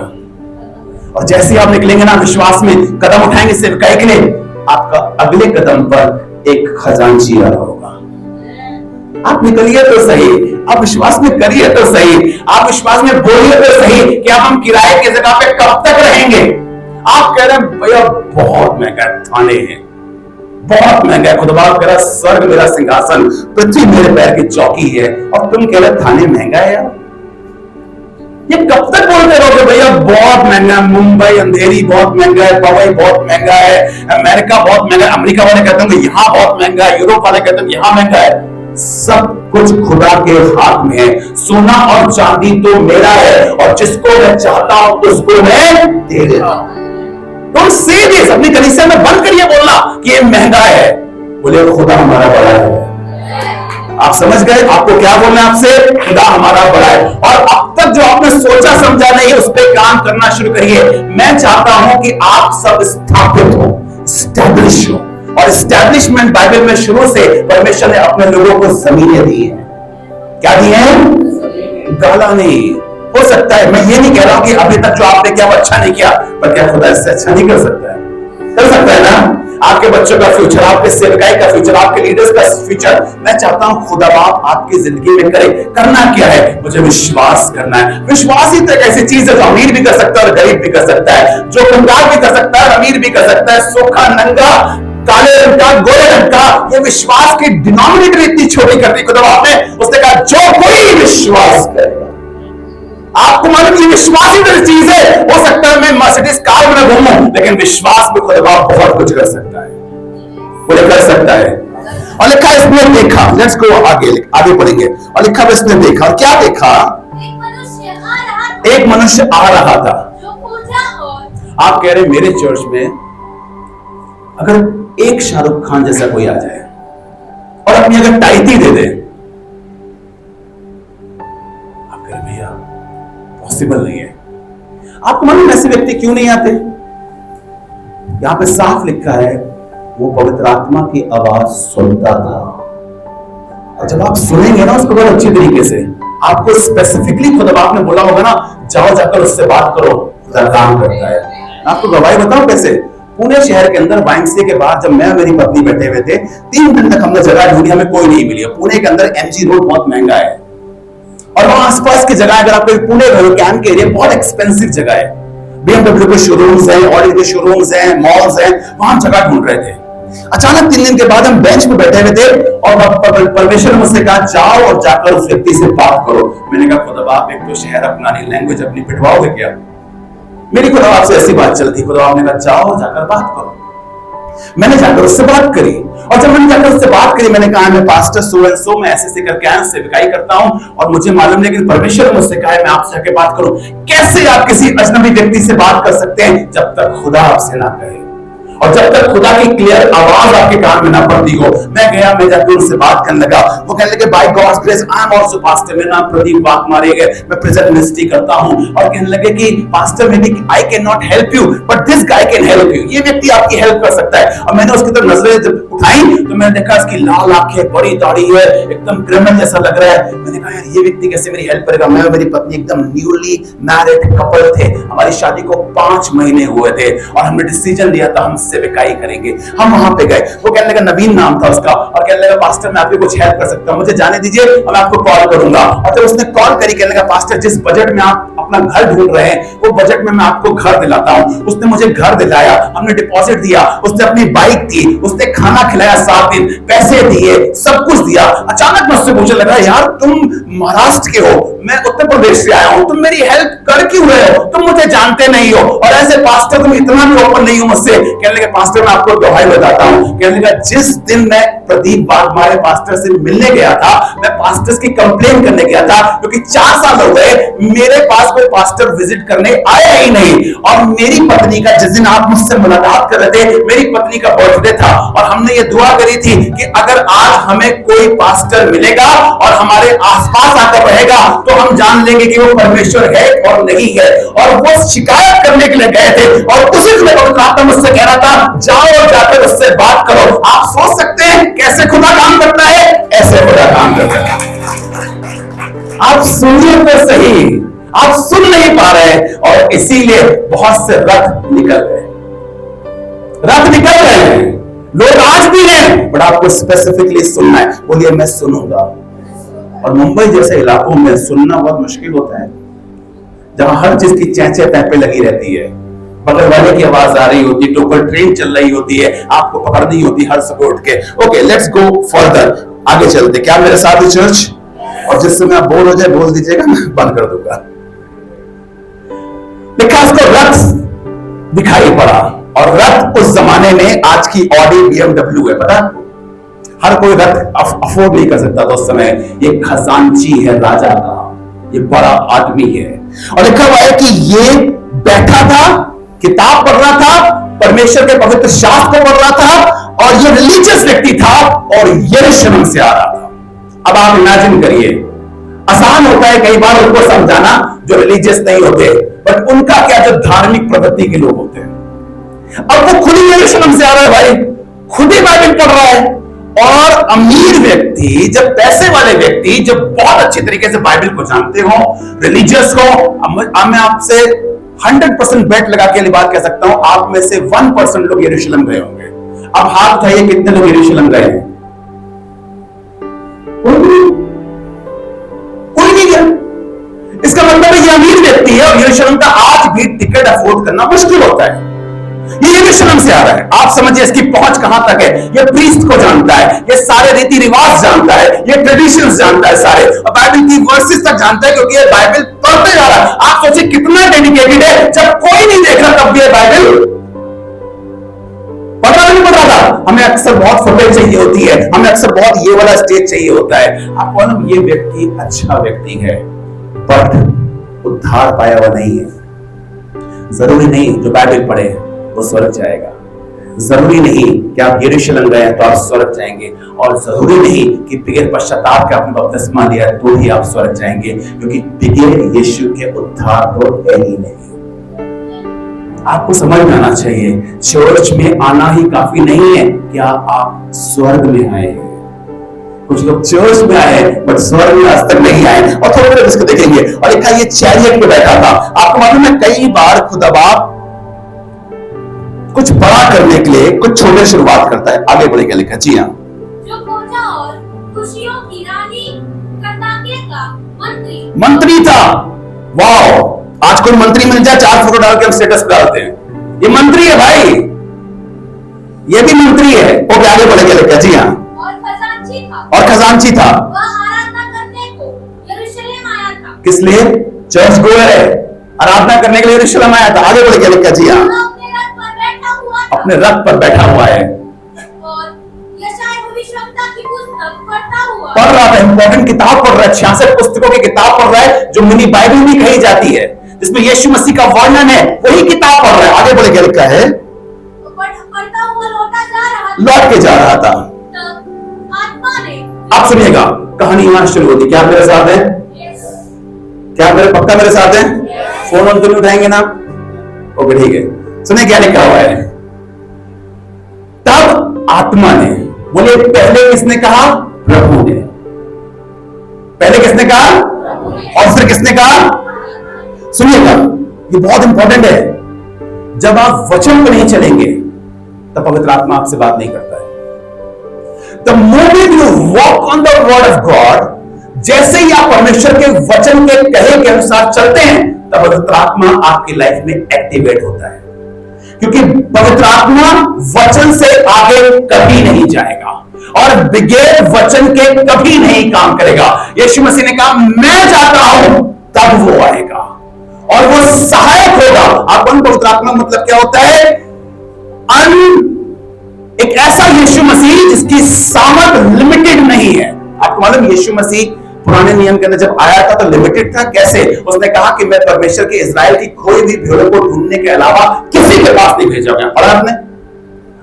और जैसे आप निकलेंगे ना, विश्वास में कदम उठाएंगे सिर्फ कहे के लिए, आपका अगले कदम पर एक खजांची आ रहा होगा। आप निकलिए तो सही, आप विश्वास में करिए तो सही, आप विश्वास में बोलिए तो सही कि अब हम किराए की जगह पे कब तक रहेंगे। आप कह रहे हैं भैया बहुत महंगा थाने हैं, बहुत महंगा है। खुदा कह रहा स्वर्ग मेरा सिंहासन, पृथ्वी मेरे पैर की चौकी है, और तुम कह रहे थाने महंगा है यार। ये कब तक बोलते रहोगे भैया बहुत महंगा है, मुंबई अंधेरी बहुत महंगा है, बम्बई बहुत महंगा है, अमेरिका बहुत महंगा है। अमेरिका वाले कहते हैं यहाँ बहुत महंगा है, यूरोप वाले कहते हैं यहाँ महंगा है। सब कुछ खुदा के हाथ में है। सोना और चांदी तो मेरा है और जिसको मैं चाहता हूं उसको मैं दे देता हूं। तो से दिस अपनी कलीसिया में बंद करिए बोलना कि ये महंगा है, बोले खुदा हमारा बड़ा है। आप समझ गए आपको क्या बोलना है? आपसे खुदा हमारा बड़ा है। और अब तक जो आपने सोचा समझा नहीं उस पर काम करना शुरू करिए। मैं चाहता हूं कि आप सब स्थापित हो, स्टैब्लिश हो। और स्टैब्लिशमेंट बाइबल में शुरू से परमेश्वर ने अपने लोगों को जमीनें दी है। क्या दी है? गाला नहीं। हो सकता है, मैं ये नहीं कह रहा हूं कि अभी तक जो आपने किया वो अच्छा नहीं किया, पर क्या खुदा इससे अच्छा नहीं कर सकता है? कर सकता है ना। आपके बच्चों का फ्यूचर, आपके सेवकाई का फ्यूचर, आपके लीडर्स का फ्यूचर मैं चाहता हूं खुदा बाप आपकी जिंदगी में करे। करना क्या है? मुझे विश्वास करना है। विश्वास ही तो एक ऐसी चीज है जो अमीर भी कर सकता है और गरीब भी कर सकता है, जो कंगाल भी कर सकता है और अमीर भी कर सकता है, सूखा नंगा, काले रंग का, गोरे रंग का। ये विश्वास की डिनोमिनेटर इतनी छोटी कर दी खुदा बाप ने। उसने कहा जो कोई विश्वास करेगा। आपको मालूम ये विश्वास ही तो चीज है। हो सकता है मैं मर्सिडीज कार में घूमूं, लेकिन विश्वास में खुदा बाप बहुत कुछ कर सकता है, वो कर सकता है। और लिखा इसने देखा, लेट्स गो आगे पढ़ेंगे। और लिखा इसने देखा, और क्या देखा? एक मनुष्य आ रहा था। आप कह रहे मेरे चर्च में अगर एक शाहरुख खान जैसा कोई आ जाए और अपनी अगर टाइटी दे दे, आप कह रहे भैया पॉसिबल नहीं है। आपको मालूम ऐसे व्यक्ति क्यों नहीं आते? यहां पे साफ लिखा है वो पवित्र आत्मा की आवाज सुनता था। और जब आप सुनेंगे ना उसको बहुत अच्छी तरीके से, आपको स्पेसिफिकली खुदा बाप ने बोला होगा ना, जाओ जाकर उससे बात करो, खुदा काम करता है। आपको गवाही बताऊं कैसे? पुणे शहर के अंदर वाइंसी के बाद जब मैं और मेरी पत्नी बैठे हुए थे, 3 दिन तक हमने जगह ढूंढी, हमें कोई नहीं मिली। पुणे के अंदर एमजी रोड बहुत महंगा है और वहां आसपास की जगह, अगर आपको पुणे कैंप के एरिया, बहुत एक्सपेंसिव जगह है। BMW के शोरूम्स हैं, ऑडी के शोरूम्स हैं, मॉल्स हैं, वहां जगह ढूंढ रहे थे। अचानक 3 दिन के बाद हम बेंच पे बैठे हुए थे और परमेश्वर ने मुझसे कहा जाओ और जाकर उस व्यक्ति से बात करो। मैंने कहा खुदा बाप एक तो शहर अपना नहीं, लैंग्वेज अपनी पिटवाओगे क्या? मेरी खुदा बाप से ऐसी बात चलती। खुदा बाप ने कहा जाओ जाकर बात करो। मैंने जाकर उससे बात करी और जब मैंने जाकर उससे बात करी, मैंने कहा मैं पास्टर सो एंड सो, मैं ऐसे करके आया, सेवकाई करता हूं और मुझे मालूम, लेकिन परमेश्वर ने मुझसे कहा मैं आपसे जाके बात करूं। कैसे आप किसी अजनबी व्यक्ति से बात कर सकते हैं जब तक खुदा आपसे ना कहे और जब तक खुदा की क्लियर आवाज आपके कान में ना पड़ती हो? मैं गया, मैं जाकर उनसे बात करने लगा। वो कहने लगे by God's grace I am also pastor. मेरा नाम प्रदीप बात मारे गए, मैं प्रेजेंट मिनिस्ट्री करता हूं। और कहने लगे कि pastor maybe I can not help you but this guy can help you. ये व्यक्ति आपकी हेल्प कर सकता है। और मैंने उसकी तरफ नजरें जब उठाई तो मैंने देखा इसकी लाल आंखें, बड़ी दाढ़ी है, एकदम क्रिमिनल जैसा लग रहा है। मैंने कहा यार ये व्यक्ति कैसे मेरी हेल्प करेगा? मैं और मेरी पत्नी एकदम न्यूली मैरिड कपल थे, हमारी शादी को 5 महीने हुए थे और हमने डिसीजन लिया था हम सेवकाई करेंगे। हम वहां पे गए। वो कहने लगा, नवीन नाम था उसका, और कहने लगा पास्टर मैं आपकी कुछ हेल्प कर सकता हूं, मुझे जाने दीजिए और मैं आपको कॉल करूंगा। और जब उसने कॉल करी, कहने लगा पास्टर जिस बजट में आप अपना घर ढूंढ रहे हैं वो बजट में मैं आपको घर दिलाता हूं। उसने मुझे घर दिलाया, हमने डिपॉजिट दिया, उसने अपनी बाइक दी, उसने खाना खिलाया 7 दिन, पैसे दिए, सब कुछ दिया। अचानक मैं उससे पूछने लगा यार तुम महाराष्ट्र के हो, मैं उत्तर प्रदेश से आया हूं, तुम मेरी हेल्प कर क्यों रहे हो? तुम मुझे जानते नहीं हो और ऐसे पास्टर तुम इतना भी ओपन नहीं हो मुझसे। कहने लगे पास्टर मैं आपको गवाही बताता हूं। कहने लगा जिस दिन मैं प्रदीप बागमारे पास्टर से मिलने गया था, मैं पास्टर्स की कंप्लेन करने गया था क्योंकि 4 साल हो गए मेरे पास कोई पास्टर विजिट करने आया ही नहीं। और मेरी पत्नी का, जिस दिन आप मुझसे मुलाकात कर रहे थे, मेरी पत्नी का बर्थडे था और हमने ये दुआ करी थी कि अगर आज हमें कोई पास्टर मिलेगा और हमारे आसपास आकर रहेगा तो हम जान लेंगे कि वो परमेश्वर है और नहीं है। और वो शिकायत करने के लिए गए थे और उसी समय पवित्र आत्मा मुझसे कह रहा था जाओ और जाकर उससे बात करो। आप सोच सकते हैं कैसे खुदा काम करता है? ऐसे खुदा काम करता है। आप सुनिए तो सही, आप सुन नहीं पा रहे और इसीलिए बहुत से रथ निकल गए, रथ निकल रहे हैं। लोग आज भी हैं बट आपको स्पेसिफिकली सुनना है। बोलिए मैं सुनूंगा। और मुंबई जैसे इलाकों में सुनना बहुत मुश्किल होता है जहां हर चीज की चैंचे पैपे लगी रहती है, बगल वाले की आवाज आ रही होती है, टोकल ट्रेन चल रही होती है, आपको पकड़नी होती हर सुबह उठ के। ओके लेट्स गो फर्दर, आगे चलते। क्या मेरे साथ ही चर्च? और जिस समय आप बोर हो जाए बोल दीजिएगा, मैं बंद कर दूंगा। लिखा उसको रथ दिखाई पड़ा और रथ उस जमाने में आज की ऑडी BMW है, पता? हर कोई रथ अफोर्ड नहीं कर सकता था उस समय। ये खजांची है राजा का, ये बड़ा आदमी है। और लिखा हुआ है कि ये बैठा था, किताब पढ़ रहा था, परमेश्वर के पवित्र शास्त्र को पढ़ रहा था, और ये रिलीजियस व्यक्ति था और यरूशलेम से आ रहा था। अब आप इमेजिन करिए, आसान होता है कई बार उनको समझाना जो रिलीजियस नहीं होते, बट उनका क्या, जो धार्मिक प्रवृत्ति के लोग होते हैं। अब वो खुद ही यरूशलेम से आ रहा है भाई, खुद ही बाइबल पढ़ रहा है। और अमीर व्यक्ति, जब पैसे वाले व्यक्ति, जब बहुत अच्छी तरीके से बाइबल को जानते हो, रिलीजियस हो, मैं आपसे 100% बेट लगा के बात कह सकता हूं, आप में से 1% लोग यरूशलेम गए होंगे। अब हाथ उठाइए, कितने लोग यरूशलेम गए हैं? कोई नहीं गया। इसका मतलब है ये अमीर व्यक्ति है और यरूशलेम का आज भी टिकट अफोर्ड करना मुश्किल होता है। ये यरूशलेम से आ रहा है, आप समझिए इसकी पहुंच कहां तक है। ये प्रीस्ट को जानता है, ये सारे रीति रिवाज जानता है, ये ट्रेडिशंस जानता है सारे, और बाइबल की वर्सेस तक जानता है, क्योंकि ये बाइबल पढ़ते जा रहा है। आप सोचिए कितना डेडिकेटेड है, जब कोई नहीं देख रहा तब भी ये बाइबल पता नहीं पड़ रहा था। हमें अक्सर बहुत फुटेज चाहिए होती है, हमें अक्सर बहुत ये वाला स्टेज चाहिए होता है। आप बोलो ये व्यक्ति अच्छा व्यक्ति है, बट उद्धार पाया हुआ नहीं है। जरूरी नहीं जो बाइबल पढ़े वो स्वर्ग जाएगा, जरूरी नहीं कि आप यरूशलेम गए तो आप स्वर्ग जाएंगे, और जरूरी नहीं कि बगैर पश्चाताप के आपने बपतिस्मा लिया तो ही आप स्वर्ग जाएंगे, क्योंकि बगैर यीशु के उद्धार तो है ही नहीं। आपको समझ में आना चाहिए, चर्च में आना ही काफी नहीं है, क्या आप स्वर्ग में आए हैं। कुछ लोग चर्च में आए बट स्वर्ग में आज तक नहीं आए, और थोड़ी देर इसको देखेंगे। और लिखा ये चैरियट पे बैठा था। आपको मालूम है कई बार खुदा बाप कुछ बड़ा करने के लिए कुछ छोटे शुरुआत करता है। आगे बढ़ेगा, लिखा जी हाँ, जो खोजा और खुशियों की रानी कर्नाटक का मंत्री था। वाह, आज कोई मंत्री मिल जाए 4 फोटो डाल के हम स्टेटस पे डालते हैं, ये मंत्री है भाई, ये भी मंत्री है। वो आगे बढ़ेगा, लिखा जी हाँ, और खजांची था। वह आराधना करने को यरूशलेम आया था। किस लिए? चर्च गोयर है, आराधना करने के लिए यरूशलेम आया था। आगे बढ़ेगा, लिखा जी हाँ, अपने रथ पर बैठा हुआ है, और यशायाह भविष्यवक्ता की पुस्तक पढ़ रहा था। इंपॉर्टेंट किताब पढ़ रहा है, 66 पुस्तकों की किताब पढ़ रहा है, जो मिनी बाइबल भी कही जाती है, जिसमें यीशु मसीह का वर्णन है, वही किताब पढ़ रहा है। आगे बढ़ के लिखा है, लौट के जा रहा था। आत्मा ने, आप सुनिएगा, कहानी यहां शुरू होती। क्या मेरे साथ है? क्या मेरे पक्का मेरे साथ है? फोन ऑन तो नहीं उठाएंगे ना? ओके ठीक है, सुनिए क्या लिखा हुआ है। तब आत्मा ने, बोले पहले किसने कहा? प्रभु ने। पहले किसने कहा और फिर किसने कहा? सुनिएगा, ये बहुत इंपॉर्टेंट है। जब आप वचन पर नहीं चलेंगे तब पवित्र आत्मा आपसे बात नहीं करता है। The moment you walk on the word of God, जैसे ही आप परमेश्वर के वचन के कहे के अनुसार चलते हैं, तब पवित्र आत्मा आपकी लाइफ में एक्टिवेट होता है, क्योंकि पवित्र आत्मा वचन से आगे कभी नहीं जाएगा और बगैर वचन के कभी नहीं काम करेगा। यीशु मसीह ने कहा मैं जाता हूं तब वो आएगा और वो सहायक होगा। आपको पवित्र आत्मा मतलब क्या होता है? एक ऐसा यीशु मसीह जिसकी सामर्थ लिमिटेड नहीं है। आपको मालूम यीशु मसीह पुराने नियम के अंदर जब आया था तो लिमिटेड था। कैसे? उसने कहा कि मैं परमेश्वर के इस्राएल की खोई हुई भेड़ों को ढूंढने के अलावा किसी के पास नहीं भेजा गया। पढ़ा आपने?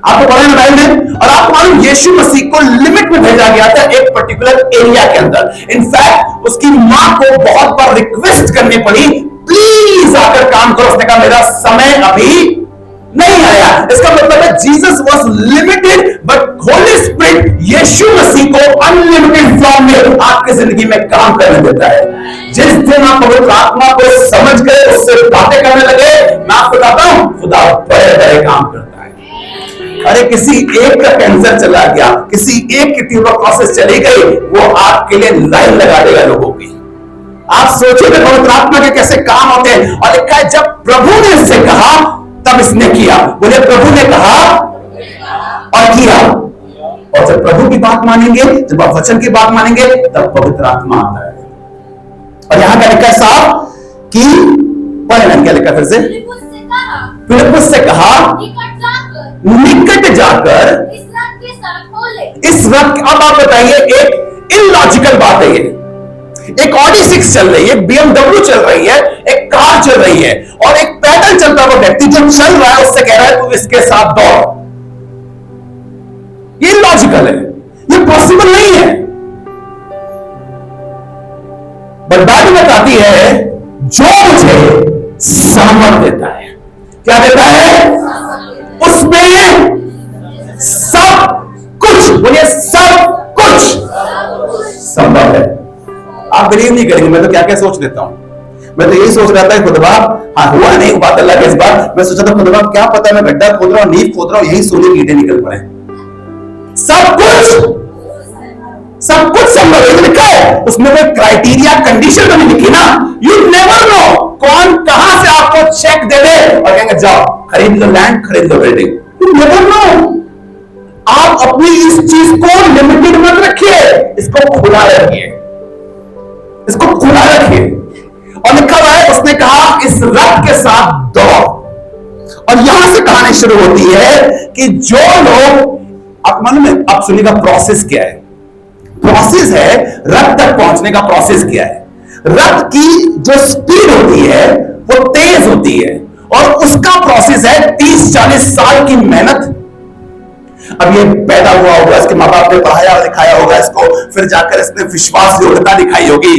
आपको पढ़ा ना बाइबल में? और आपको मालूम यीशु मसीह को लिमिट में भेजा गया था, एक पर्टिकुलर एरिया के अंदर। इनफैक्ट उसकी मां को बहुत बार रिक्वेस्ट करनी पड़ी, प्लीज आकर काम करो। उसने कहा मेरा समय अभी नहीं आया। इसका मतलब है Jesus was limited but Holy Spirit यीशु मसीह को अनलिमिटेड फॉर्म में आपकी जिंदगी में काम करने देता है। जिस दिन आप पवित्र आत्मा को समझ गए, उससे बातें करने लगे, मैं आपको बताता हूं खुदा बड़े बड़े काम करता है। अरे किसी एक का कैंसर चला गया, किसी एक की ट्यूबरक्लोसिस चली गई, वो आपके लिए लाइन लगा देगा लोगों की। आप सोचिए पवित्र आत्मा के कैसे काम होते हैं। और लिखा है जब प्रभु ने इससे कहा तब इसने किया। बोले प्रभु ने कहा और किया। और जब प्रभु की बात मानेंगे, जब आप वचन की बात मानेंगे, तब पवित्र आत्मा आता है। और यहां का लिखा है साहब कि पढ़ना क्या लिखा फिर से? फिलिप्पुस से कहा निकट जाकर साथ खोले। इस वक्त अब आप बताइए, एक इलॉजिकल बात है ये। एक ऑडी 6 चल रही है, एक BMW चल रही है, एक कार चल रही है, और एक पैदल चलता हुआ व्यक्ति जो चल रहा है उससे कह रहा है तू इसके साथ दौड़। ये इलॉजिकल है, ये पॉसिबल नहीं है। बट बात बताती है जो मुझे सामर्थ देता है, क्या देता है? उसमें सब कुछ, बोलिए सब कुछ संभव है। आप बिलीव नहीं करेंगे, मैं तो क्या क्या सोच लेता हूं। मैं तो यही सोच रहा था खुदा, हाँ हुआ नहीं, बात अल्लाह के इस बार। मैं सोचा था खुदा क्या पता मैं गड्ढा खोद रहा हूं, नींव खोद रहा हूं, यही सोने की ईंटें निकल पड़े। सब कुछ संभव है, लिखा है उसमें कोई क्राइटेरिया कंडीशन तो नहीं लिखी ना। यू नेवर नो कौन कहां से आपको चेक दे दे और कहेंगे जाओ खरीद लो लैंड, खरीद लो बिल्डिंग। You never know. आप अपनी इस चीज को लिमिटेड मत रखिए, इसको खुला रखिए, इसको खुला रखिए। और लिखा हुआ है उसने कहा इस रथ के साथ दौड़। और यहां से कहानी शुरू होती है कि जो लोग, आप मालूम है, आप सुनिएगा प्रोसेस क्या है। प्रोसेस है रथ तक पहुंचने का। प्रोसेस क्या है? रथ की जो स्पीड होती है वो तेज होती है, और उसका प्रोसेस है 30-40 साल की मेहनत। अब ये पैदा हुआ होगा, इसके माँ बाप ने पढ़ाया लिखाया होगा इसको, फिर जाकर इसने विश्वास योग्यता दिखाई होगी,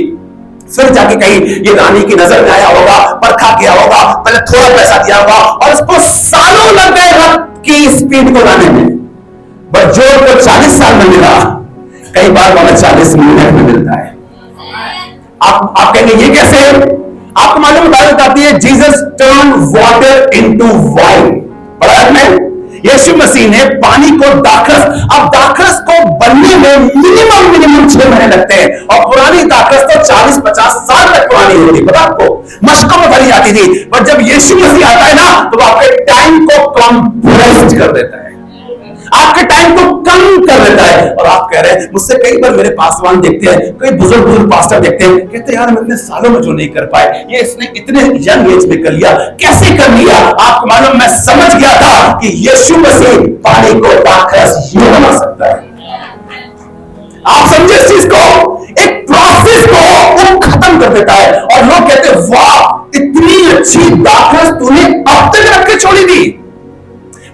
फिर जाके कहीं ये रानी की नजर में आया होगा, परखा किया होगा, पहले थोड़ा पैसा दिया होगा, और इसको सालों लग गए रथ की स्पीड को लाने में। बट जो को 40 साल में मिला, कई बार 40 मिनट में मिलता है। आप कहेंगे ये कैसे? आपको मालूम बताती है Jesus turn water into wine. पढ़ा में यीशु मसीह ने पानी को दाखरस, अब दाखरस को बनने में मिनिमम 6 महीने लगते हैं, और पुरानी दाखरस तो 40-50 साल तक पुरानी होती, पता आपको, मशकों में भरी जाती थी। पर जब यीशु मसीह आता है ना, तो आपके टाइम को कंप्रेस्ड कर देता है, आपके टाइम को कम कर देता है। और आप कह रहे हैं, मुझसे कई बार मेरे पासवान देखते हैं, कई बुजुर्ग पास्टर देखते हैं, कहते हैं यार हम इतने सालों में जो नहीं कर पाए, ये इसने इतने यंग एज में कर लिया, कैसे कर लिया? आपको मालूम, मैं समझ गया था कि यीशु मसीह पानी को दाखरस यूं बना सकता है। आप समझे इस चीज को? एक प्रोसेस को वो खत्म कर देता है, और लोग कहते हैं वाह इतनी अच्छी दाखरस तूने अब तक रख के छोड़ी थी।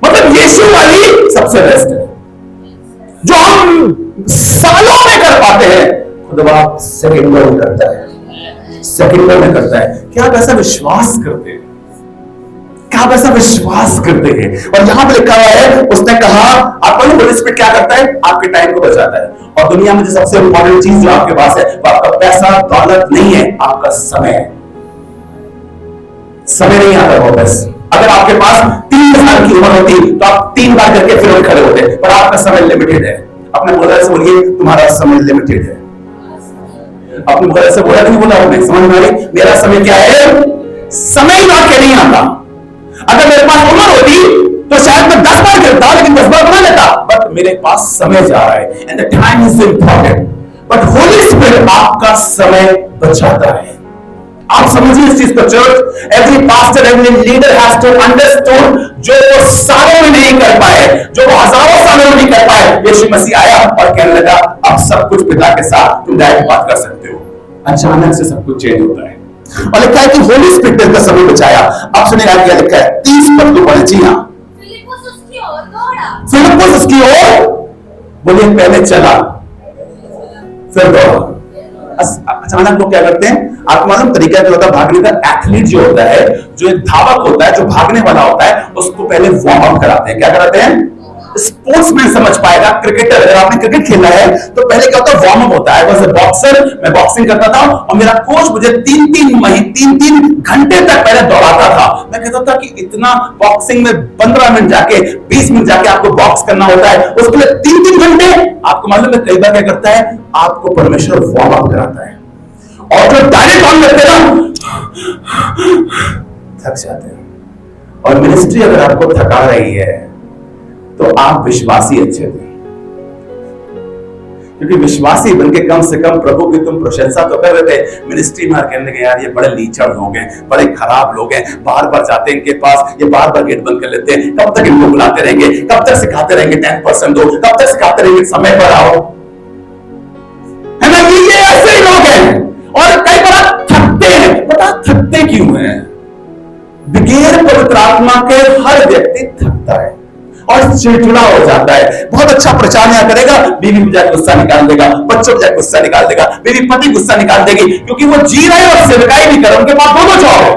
मतलब यीशु वाली सबसे बेस्ट है, जो हम सालों में कर पाते हैं, खुदा सेकंडों में करता है, सेकंडों में करता है। क्या आप ऐसा विश्वास करते हैं? क्या आप ऐसा विश्वास करते हैं? और यहां पर लिखा हुआ है उसने कहा, आपको होली स्पिरिट क्या करता है? आपके टाइम को बचाता है। और दुनिया में जो सबसे इंपॉर्टेंट चीज जो आपके पास है वो आपका पैसा दौलत नहीं है, आपका समय है। समय नहीं आता वापस। अगर आपके पास 3 साल की उम्र होती तो आप 3 बार करके फिर खड़े होते, पर आपका समय लिमिटेड है। अपने ब्रदर से बोलिए तुम्हारा समय लिमिटेड है। अपने ब्रदर से बोला नहीं बोला आपने? समझ में आ रही? मेरा समय क्या है? समय लौट के नहीं आता। अगर मेरे पास उम्र होती तो शायद मैं 10 बार करता, लेकिन 10 बार बना लेता, बट मेरे पास समय जा रहा है, and the time is important. But Holy Spirit आपका समय बचाता है। आप समझिए इस चीज को church. Every pastor, every leader has to understand, जो वो सालों में नहीं कर पाए, जो वो हजारों सालों में नहीं कर पाए, यीशु मसीह आया और कहने लगा अब सब कुछ पिता के साथ तुम डायरेक्ट बात कर सकते हो। अचानक से सब कुछ चेंज होता है। और लिखा है कि होली स्पिरिट का समय बचाया। अब सुनिएगा क्या लिखा है 30 पद को पढ़े। जी हाँ, फिलिप्पुस उसकी ओर दौड़ा, फिलिप्पुस उसकी ओर, बोलिए पहले चला फिर दौड़ा। अचानक लोग क्या करते हैं? आपको मालूम तरीका क्या होता है भागने का? एथलीट जो होता है, जो एक धावक होता है, जो भागने वाला होता है, उसको पहले वार्म अप कराते हैं। क्या कराते हैं? स्पोर्ट्समैन समझ पाएगा। क्रिकेटर, अगर आपने क्रिकेट खेला है तो पहले क्या होता है? वार्म अप होता है। वाज अ बॉक्सर, मैं बॉक्सिंग करता था और मेरा कोच मुझे 3-3 घंटे तक पहले दौड़ाता था। मैं कहता था कि इतना बॉक्सिंग में 15 मिनट जाके 20 मिनट जाके आपको बॉक्स करना होता है, उसके लिए 3-3 घंटे। आपको मालूम है कई बार क्या करता है? आपको परमेश्वर वार्म अप कराता है, और जो डायरेक्ट ऑन करते ना थक जाते हैं। और मिनिस्ट्री अगर आपको थका रही है तो आप विश्वासी अच्छे थे, क्योंकि विश्वासी बनके कम से कम प्रभु की तुम प्रशंसा तो कर रहे थे। मिनिस्ट्री में कहने लगे यार ये बड़े लीचड़ लोग हैं, बड़े खराब लोग हैं, बार बार जाते हैं इनके पास, ये बार बार गेट बंद कर लेते हैं, कब तक इनको बुलाते रहेंगे, कब तक सिखाते रहेंगे 10% दो, कब तक सिखाते रहेंगे समय पर आओ, है ना? ये ऐसे ही लोग हैं। और कई बार थकते हैं, पता थकते क्यों हैं? बगैर पवित्र आत्मा के हर व्यक्ति थकता है और चिड़चिड़ा हो जाता है। बहुत अच्छा प्रचार यहाँ करेगा, बीवी बजाय गुस्सा निकाल देगा, बच्चों बजाय गुस्सा निकाल देगा, बीवी पति गुस्सा निकाल देगी, क्योंकि वो जी रहे और सेवकाई भी कर रहे, उनके पास दोनों जॉब है,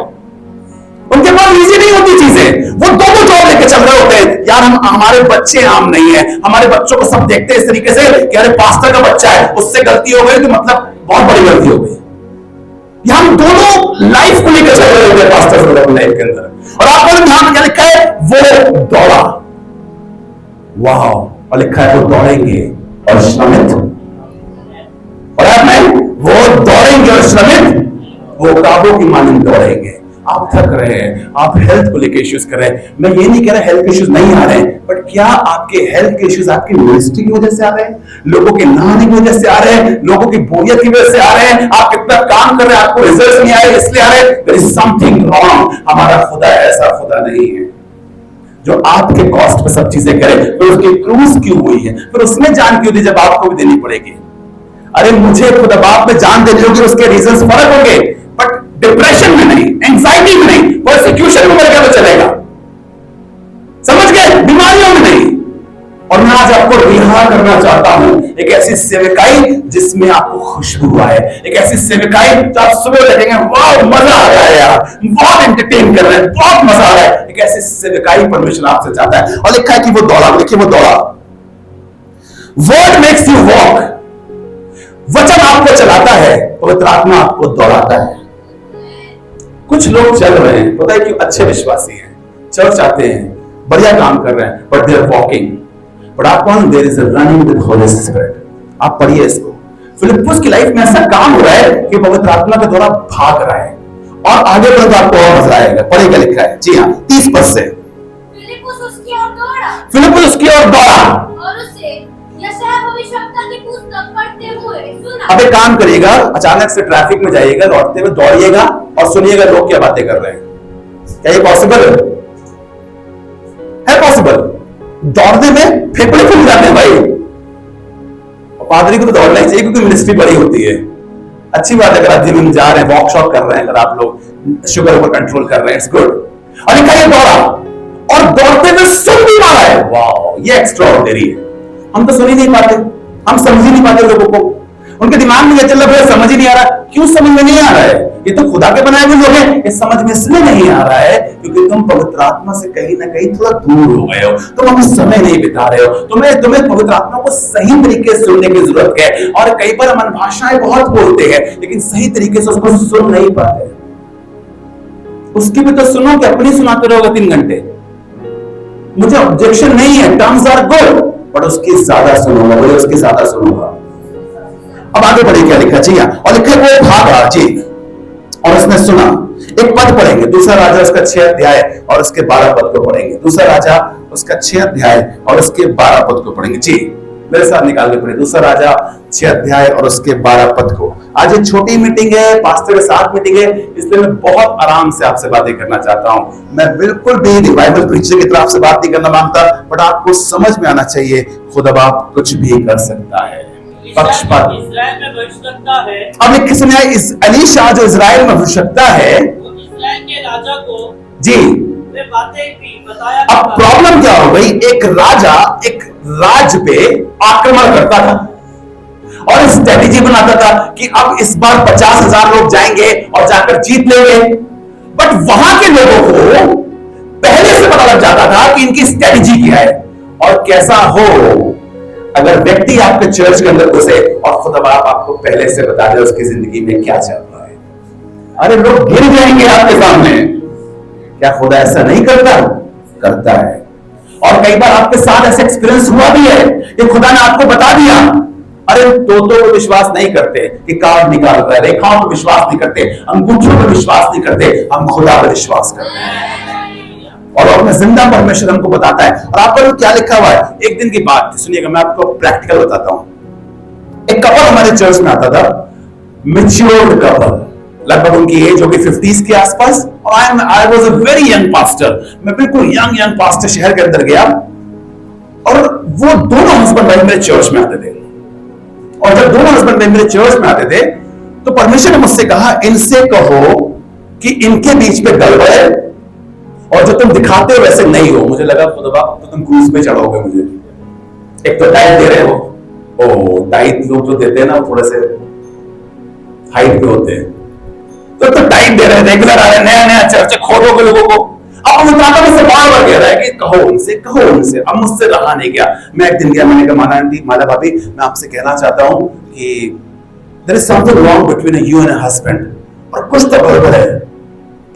उनके पास इजी नहीं होती चीजें, वो दोनों जॉब लेके चल रहे होते हैं। यार हमारे बच्चे आम नहीं है, हमारे बच्चों को सब देखते हैं इस तरीके से कि अरे पास्टर का बच्चा है, उससे गलती हो गई तो मतलब बहुत बड़ी गलती हो गई। हम दोनों लाइफ को लेकर चल रहे होते हैं पास्टर लाइफ के अंदर। और आपको ध्यान क्या लिखा है? वो दौड़ा, वाह, और लिखा है वो दौड़ेंगे और श्रमित, और वो दौड़ेंगे और श्रमित, वो काबू की मानंद दौड़ेंगे। आप थक रहे हैं, आप हेल्थ को लेकर इश्यूज कर रहे हैं, मैं ये नहीं कह रहा हेल्थ इश्यूज नहीं आ रहे हैं, बट क्या आपके हेल्थ के इश्यूज आपकी मिनिस्ट्री की वजह से आ रहे हैं, लोगों के ना आने की वजह से आ रहे हैं, लोगों की बोरियत की वजह से आ रहे हैं, आप कितना काम कर रहे हैं आपको रिजल्ट नहीं आए इसलिए आ रहे हैं? There is something wrong. हमारा खुदा ऐसा खुदा नहीं है जो आपके कॉस्ट पे सब चीजें करे। फिर उसकी क्रूज क्यों हुई है, फिर उसमें जान क्यों दी जब आपको भी देनी पड़ेगी? अरे मुझे खुदा बाप में जान देनी होगी, उसके रीजंस फर्क होंगे, बट डिप्रेशन में नहीं, एंजाइटी में नहीं, परसिक्यूशन में मेरे क्या चलेगा, समझ गए? बीमारियों में नहीं। और मैं आज आपको रिहा करना चाहता हूं एक ऐसी सेवकाई जिसमें आपको खुशबू आए, एक ऐसी सेवकाई जो आप सुबह लगेंगे वाह मजा आ रहा है यार, बहुत एंटरटेन कर रहे हैं, बहुत मजा आ रहा है। एक ऐसी सेवकाई परमेश्वर आपसे चाहता है। और लिखा है कि वो दौड़ा, देखिए वो दौड़ा। वर्ड मेक्स यू वॉक, वचन आपको चलाता है, पवित्र आत्मा आपको दौड़ाता है। कुछ लोग चल रहे हैं, पता है क्यों? अच्छे विश्वासी हैं, चर्च आते हैं, बढ़िया काम कर रहे हैं, but they are walking, but आपको there is a running with holy spirit. आप पढ़िए इसको। फिलिप्पुस की लाइफ में ऐसा काम हो रहा है कि पवित्र आत्मा के द्वारा भाग रहा है, और आगे बढ़ तो आपको और मजा आएगा। पढ़िए क्या लिखा है? जी हाँ, 30 पद से। फिलिप्पुस उसकी ओर दौड़ा, फिलिप्पुस उसकी ओर दौड़ा और उसे यशायाह भविष्यवक्ता की पुस्तक पढ़ते हुए सुना। अब एक काम करिएगा, अचानक से ट्रैफिक में जाइएगा, लौटते हुए दौड़िएगा और सुनिएगा लोग क्या बातें कर रहे हैं। क्या ये पॉसिबल है? पॉसिबल? दौड़ने में फेफड़े फूल जाते हैं भाई। और पादरी को तो दौड़ना ही चाहिए क्योंकि मिनिस्ट्री बड़ी होती है। अच्छी बात है अगर आप जिम में जा रहे हैं, वॉकशॉप कर रहे हैं, अगर आप लोग शुगर पर कंट्रोल कर रहे हैं, इट्स गुड। और लिखा ये दौड़ा और दौड़ते हुए सुन भी पा रहा है। वाह, ये एक्स्ट्राऑर्डिनरी है। हम तो सुन ही नहीं पाते, हम समझ ही नहीं पाते लोगों को, उनके दिमाग में क्या चल रहा है समझ ही नहीं आ रहा। क्यों समझ में नहीं आ रहा है? ये तो खुदा के बनाए हुए लोग हैं, ये समझ में इसलिए नहीं आ रहा है क्योंकि तुम पवित्र आत्मा से कहीं ना कहीं थोड़ा दूर हो गए हो, तुम अपना समय नहीं बिता रहे हो, तुम्हें पवित्र आत्मा को सही तरीके से सुनने की जरूरत है। और कई बार हम भाषाएं बहुत बोलते हैं लेकिन सही तरीके से उसको सुन नहीं पाते। उसकी भी तो सुनो कि अपनी सुनाते रहोगे 3 घंटे। मुझे ऑब्जेक्शन नहीं है, टर्म्स आर गुड, बट उसकी ज्यादा सुनूंगा, बोले उसकी ज्यादा सुनूंगा। अब आगे बढ़े क्या लिखा? जी हाँ, और लिखा वो भागा जी और उसने सुना। एक पद पढ़ेंगे, दूसरा राजा उसका 6 अध्याय और उसके 12 पद को पढ़ेंगे। दूसरा राजा उसका 6 अध्याय और उसके 12 पद को पढ़ेंगे। जी मेरे साथ निकाल के पढ़े, दूसरा राजा 6 अध्याय और उसके 12 पद को। आज एक छोटी मीटिंग है, पास्टर के साथ मीटिंग है, इसलिए मैं बहुत आराम से आपसे बातें करना चाहता हूं। मैं बिल्कुल भी रिवाइवल प्रीचर की तरफ से बात नहीं करना मांगता, बट आपको समझ में आना चाहिए खुदा बाप कुछ भी कर सकता है। पक्षपात इस्राएल में भविष्यवक्ता है। अब लिखे सुनिए, इस अलीशा जो इजराइल में भविष्यवक्ता है, वो इस्राएल के राजा को जी वे बातें भी बताया। अब प्रॉब्लम क्या हो गई? एक राजा एक राज पे आक्रमण करता था और स्ट्रेटेजी बनाता था कि अब इस बार 50,000 लोग जाएंगे और जाकर जीत लेंगे। बट वहां के लोगों को पहले से पता लग जाता था कि इनकी स्ट्रेटेजी क्या है। और कैसा हो अगर व्यक्ति आपके चर्च के अंदर घुसे और खुदा बाप आपको पहले से बता दे उसकी जिंदगी में क्या चल रहा है। अरे लोग गिर जाएंगे आपके सामने। क्या खुदा ऐसा नहीं करता? करता है। और कई बार आपके साथ ऐसा एक्सपीरियंस हुआ भी है कि खुदा ने आपको बता दिया। अरे तोतों को विश्वास नहीं करते कि कार्ड निकाल रहा है, रेखाओं पर विश्वास नहीं करते, अंगूठों पर विश्वास नहीं करते, हम खुदा पर विश्वास करते हैं। और अपने जिंदा परमेश्वर हमको बताता है। और आप पर क्या लिखा हुआ है? एक दिन की बात सुनिएगा, मैं आपको प्रैक्टिकल बताता हूं। एक कपल हमारे चर्च में आता था, मैच्योर्ड कपल, लगभग उनकी एज होगी 50s के आसपास, और I was a very young pastor, मैं बिल्कुल यंग पास्टर शहर के अंदर गया, और वो दोनों हस्बैंड वाइफ मेरे चर्च में आते थे। और जब दोनों हस्बैंड वाइफ मेरे चर्च में आते थे तो परमेश्वर ने मुझसे कहा, इनसे कहो कि इनके बीच में गड़बड़ है, और जो तुम दिखाते हो वैसे नहीं हो। मुझे लगा खुदा तो तुम क्रूज पे चढ़ोगे मुझे। एक तो टाइट दे रहे हो, ओ टाइट लोग जो देते हैं ना थोड़े से हाइट पे होते हैं, तो टाइट दे रहे हैं, रेगुलर आ रहे हैं, नया चर्च खोदोगे लोगों को। अब मुझसे बार कह रहा है कि कहो उनसे। अब मुझसे रहा नहीं गया। मैं एक दिन गया, मैंने कहा माला भाभी, मैं आपसे कहना चाहता हूं कि there is something wrong between you and husband, और कुछ तो गड़बड़ है।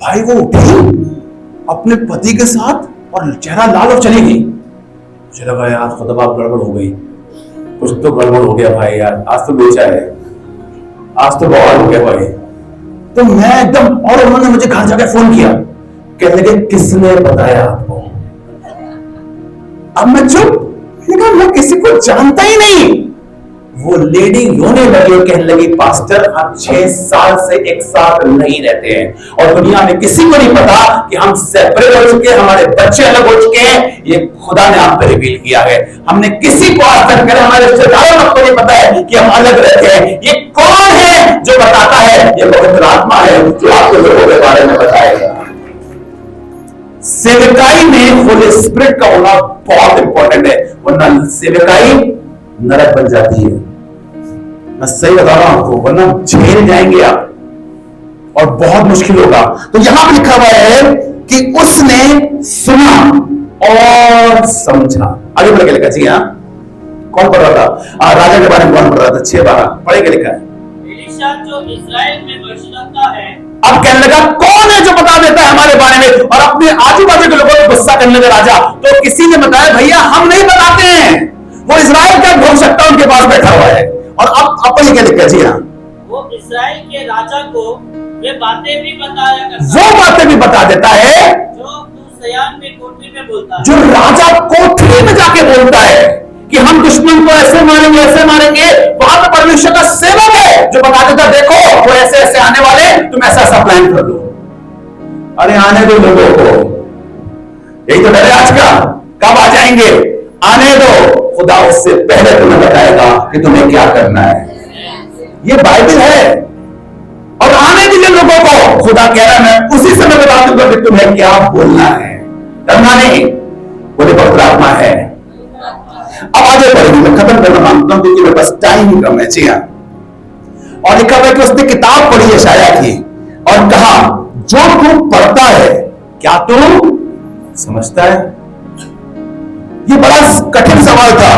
भाई वो उठी अपने पति के साथ और चेहरा लाल और चली गई। मुझे लगा यार खुदा बाप गड़बड़ हो गई, कुछ तो गड़बड़ हो गया भाई यार, आज तो बेचा है, आज तो बवाल हो गया भाई। तो मैं एकदम, और उन्होंने मुझे घर जाकर फोन किया, कहने लगे किसने बताया आपको? अब मैं चुप, मैंने कहा मैं किसी को जानता ही नहीं। वो लेडी रोने लगी और कहने लगी, पास्टर हम 6 साल से एक साथ नहीं रहते हैं और दुनिया में किसी को नहीं पता कि हम सेपरेट हो चुके हैं, हमारे बच्चे अलग हो चुके हैं, ये खुदा ने आप पे रिवील किया है। हमने किसी को आज तक करे, हमारे रिश्तेदारों को नहीं पता है कि हम अलग रहते हैं। ये कौन है जो बताता है? ये पवित्र आत्मा है जो आपको लोगों के बारे में बताएगा। सेवकाई में होली स्पिरिट का होना बहुत इंपॉर्टेंट है, वरना सेवकाई नरक बन जाती है। मैं सही बता रहा हूं आपको, वरना झेल जाएंगे आप और बहुत मुश्किल होगा। तो यहां पर लिखा हुआ है कि उसने सुना और समझा। आगे बढ़ के लिखा, जी हाँ, कौन पढ़ रहा था? राजा के बारे में कौन पढ़ रहा था? 6-12 पढ़े के लिखा है। एलीशा जो इस्राएल में भविष्यद्वक्ता है, अब कहने लगा कौन है जो बता देता है हमारे बारे में, और अपने आजू बाजू के लोगों को गुस्सा करने लगा राजा। तो किसी ने बताया, भैया हम नहीं बताते हैं, वो इस्राएल का भविष्यद्वक्ता उनके पास बैठा हुआ है। और अब अपन क्या लिखा? जी हाँ, वो इस्राएल के राजा को वे बातें भी बताया करता वो बातें भी बता देता है जो तू सयान में कोठरी में बोलता है। जो राजा कोठरी में जाके बोलता है कि हम दुश्मन को ऐसे मारेंगे, वहां पर परमेश्वर का सेवक है जो बता देता, देखो वो ऐसे ऐसे आने वाले, तुम ऐसा ऐसा प्लान कर लो। अरे आने दो लोगों को, यही तो डर है आज का, कब आ जाएंगे? आने दो, खुदा उससे पहले तुम्हें बताएगा कि तुम्हें क्या करना है। ये बाइबल है, और आने दीजिए लोगों को। खुदा कह रहा है मैं उसी समय बता दूंगा कि तुम्हें क्या बोलना है, डरना नहीं। बोले पवित्र आत्मा है। अब आगे बढ़ेंगे, मैं खत्म करना मांगता हूं क्योंकि मेरे पास टाइम कम है। जी हाँ, और लिखा हुआ है कि उसने किताब पढ़ी यशायाह की और कहा, जो तू पढ़ता है क्या तू समझता है? ये बड़ा कठिन सवाल था।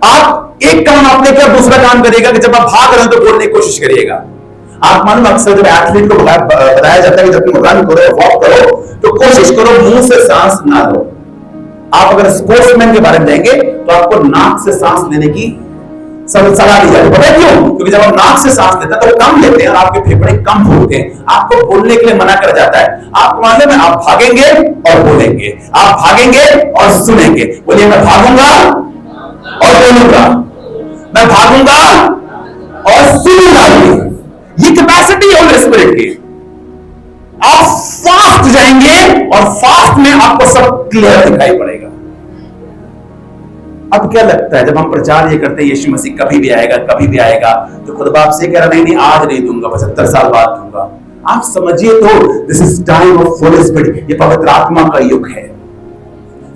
आप एक काम आपने किया, दूसरा काम करिएगा कि जब आप भाग रहे हो तो बोलने की कोशिश करिएगा। आप मालूम अक्सर जब एथलीट को बताया जाता है कि जब तुम रन करो, वॉक करो, तो कोशिश करो मुंह से सांस ना लो। आप अगर स्पोर्ट्समैन के बारे में जाएंगे तो आपको नाक से सांस लेने की सलाह दी जाती है। पता है क्यों? क्योंकि जब आप नाक से सांस लेते हैं तो कम लेते हैं और आपके फेफड़े कम फूलते हैं, आपको बोलने के लिए मना कर जाता है। आप मालूम है, आप भागेंगे और बोलेंगे, आप भागेंगे और सुनेंगे। बोलिए मैं भागूंगा और बोलूंगा, मैं भागूंगा और सुनूंगा। ये कैपेसिटी है होली स्पिरिट की। आप फास्ट जाएंगे और फास्ट में आपको सब क्लियर दिखाई पड़ेगा। अब क्या लगता है जब हम प्रचार ये करते हैं यीशु मसीह कभी भी आएगा, कभी भी आएगा, तो खुद बाप से कह रहा नहीं आज नहीं दूंगा, 75 साल बाद दूंगा। आप समझिए तो this is time of Holi spirit. ये पवित्र आत्मा का युग है,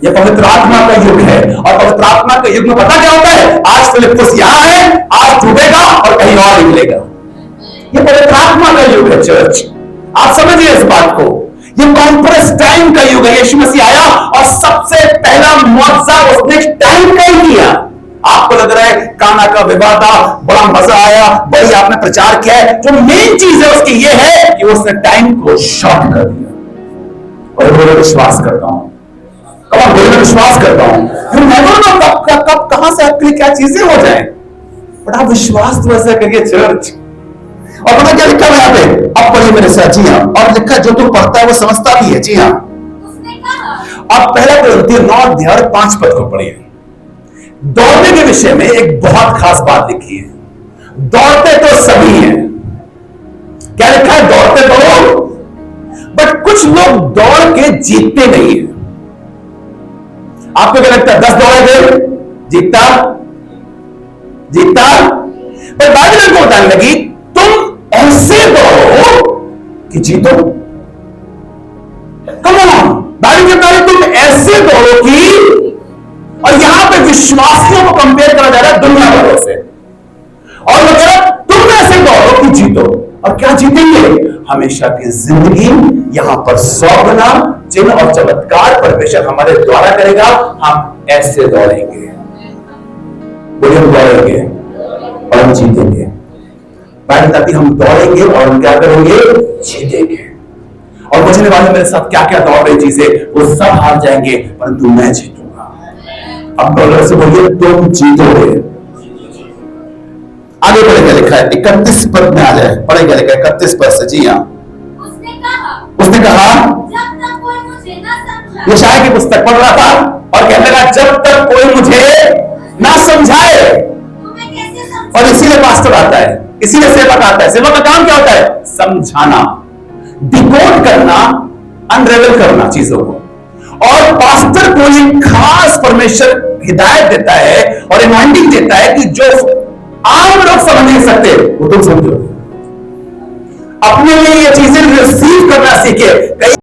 ये पवित्र आत्मा का युग है। और पवित्र आत्मा के युग में पता क्या होता है? आज फिलिप्पुस यहां है, आज डूबेगा और कहीं और निकलेगा। ये पवित्र आत्मा का युग है चर्च, आप समझिए इस बात को। ये कॉन्फ्रेंस टाइम का युग है। यीशु मसीह आया और सबसे पहला मुआवजा उसने टाइम का ही किया। आपको लग रहा है काना का विवाह था, बड़ा मजा आया, बड़ी आपने प्रचार किया है, जो मेन चीज है उसकी ये है कि उसने टाइम को शॉर्ट कर दिया। और मैं विश्वास करता हूं, मैं विश्वास करता हूं कब कहां से आपके लिए क्या चीजें हो जाए, बट आप विश्वास तो ऐसा करिए चर्च। और पता क्या लिखा है यहाँ पे? अब पढ़िए मेरे साथ। जी हाँ, और लिखा जो तू पढ़ता है वो समझता भी है। जी हाँ, उसने कहा, अब पहला 9 अध्याय 5 पद को पढ़िए। दौड़ने के विषय में एक बहुत खास बात लिखी है। दौड़ते तो सभी हैं, क्या लिखा है? दौड़ते तो, बट कुछ लोग दौड़ के जीतते नहीं है। आपको क्या लगता है 10 दौड़े जीतता जीतता? पर बाइबल को बताने लगी तुम ऐसे दौड़ो कि जीतो। कम ऑन, बाइबल बता रही तुम ऐसे दौड़ो कि, और यहां पे विश्वासियों को कंपेयर करा जा रहा है दुनिया वालों से, और वो कह रहा है तुम ऐसे दौड़ो कि जीतो। और क्या जीतेंगे? हमेशा की जिंदगी। यहां पर 100 गुना चिन्ह और चमत्कार परमेश्वर हमारे द्वारा करेगा। हम ऐसे दौड़ेंगे, बोलिए हम दौड़ेंगे और हम जीतेंगे। बात बताती हम दौड़ेंगे और हम क्या करेंगे? जीतेंगे। और बचने वाले मेरे साथ क्या क्या दौड़ रही चीजें, वो सब हार जाएंगे, परंतु मैं जीतूंगा। अब डॉलर से बोलिए तुम जीतोगे। आगे बढ़े क्या लिखा है? 31 पद में आ जाए, पढ़े क्या लिखा है 31 पद से? जी हाँ। उसने कहा जब तक कोई मुझे न समझाए, यशायाह की पुस्तक पढ़ रहा था और कहने लगा जब तक कोई मुझे ना समझाए। तो मैं कैसे समझूं? और इसीलिए पास्टर आता है, इसीलिए सेवक आता है। सेवक का काम क्या होता है? समझाना, डिकोड करना, अनरेवल करना चीजों को। और पास्टर को एक खास परमेश्वर हिदायत देता है और रिमाइंडिंग देता है कि जो आम लोग समझ नहीं सकते वो तुम समझो। अपने लिए ये चीजें रिसीव करना सीखे।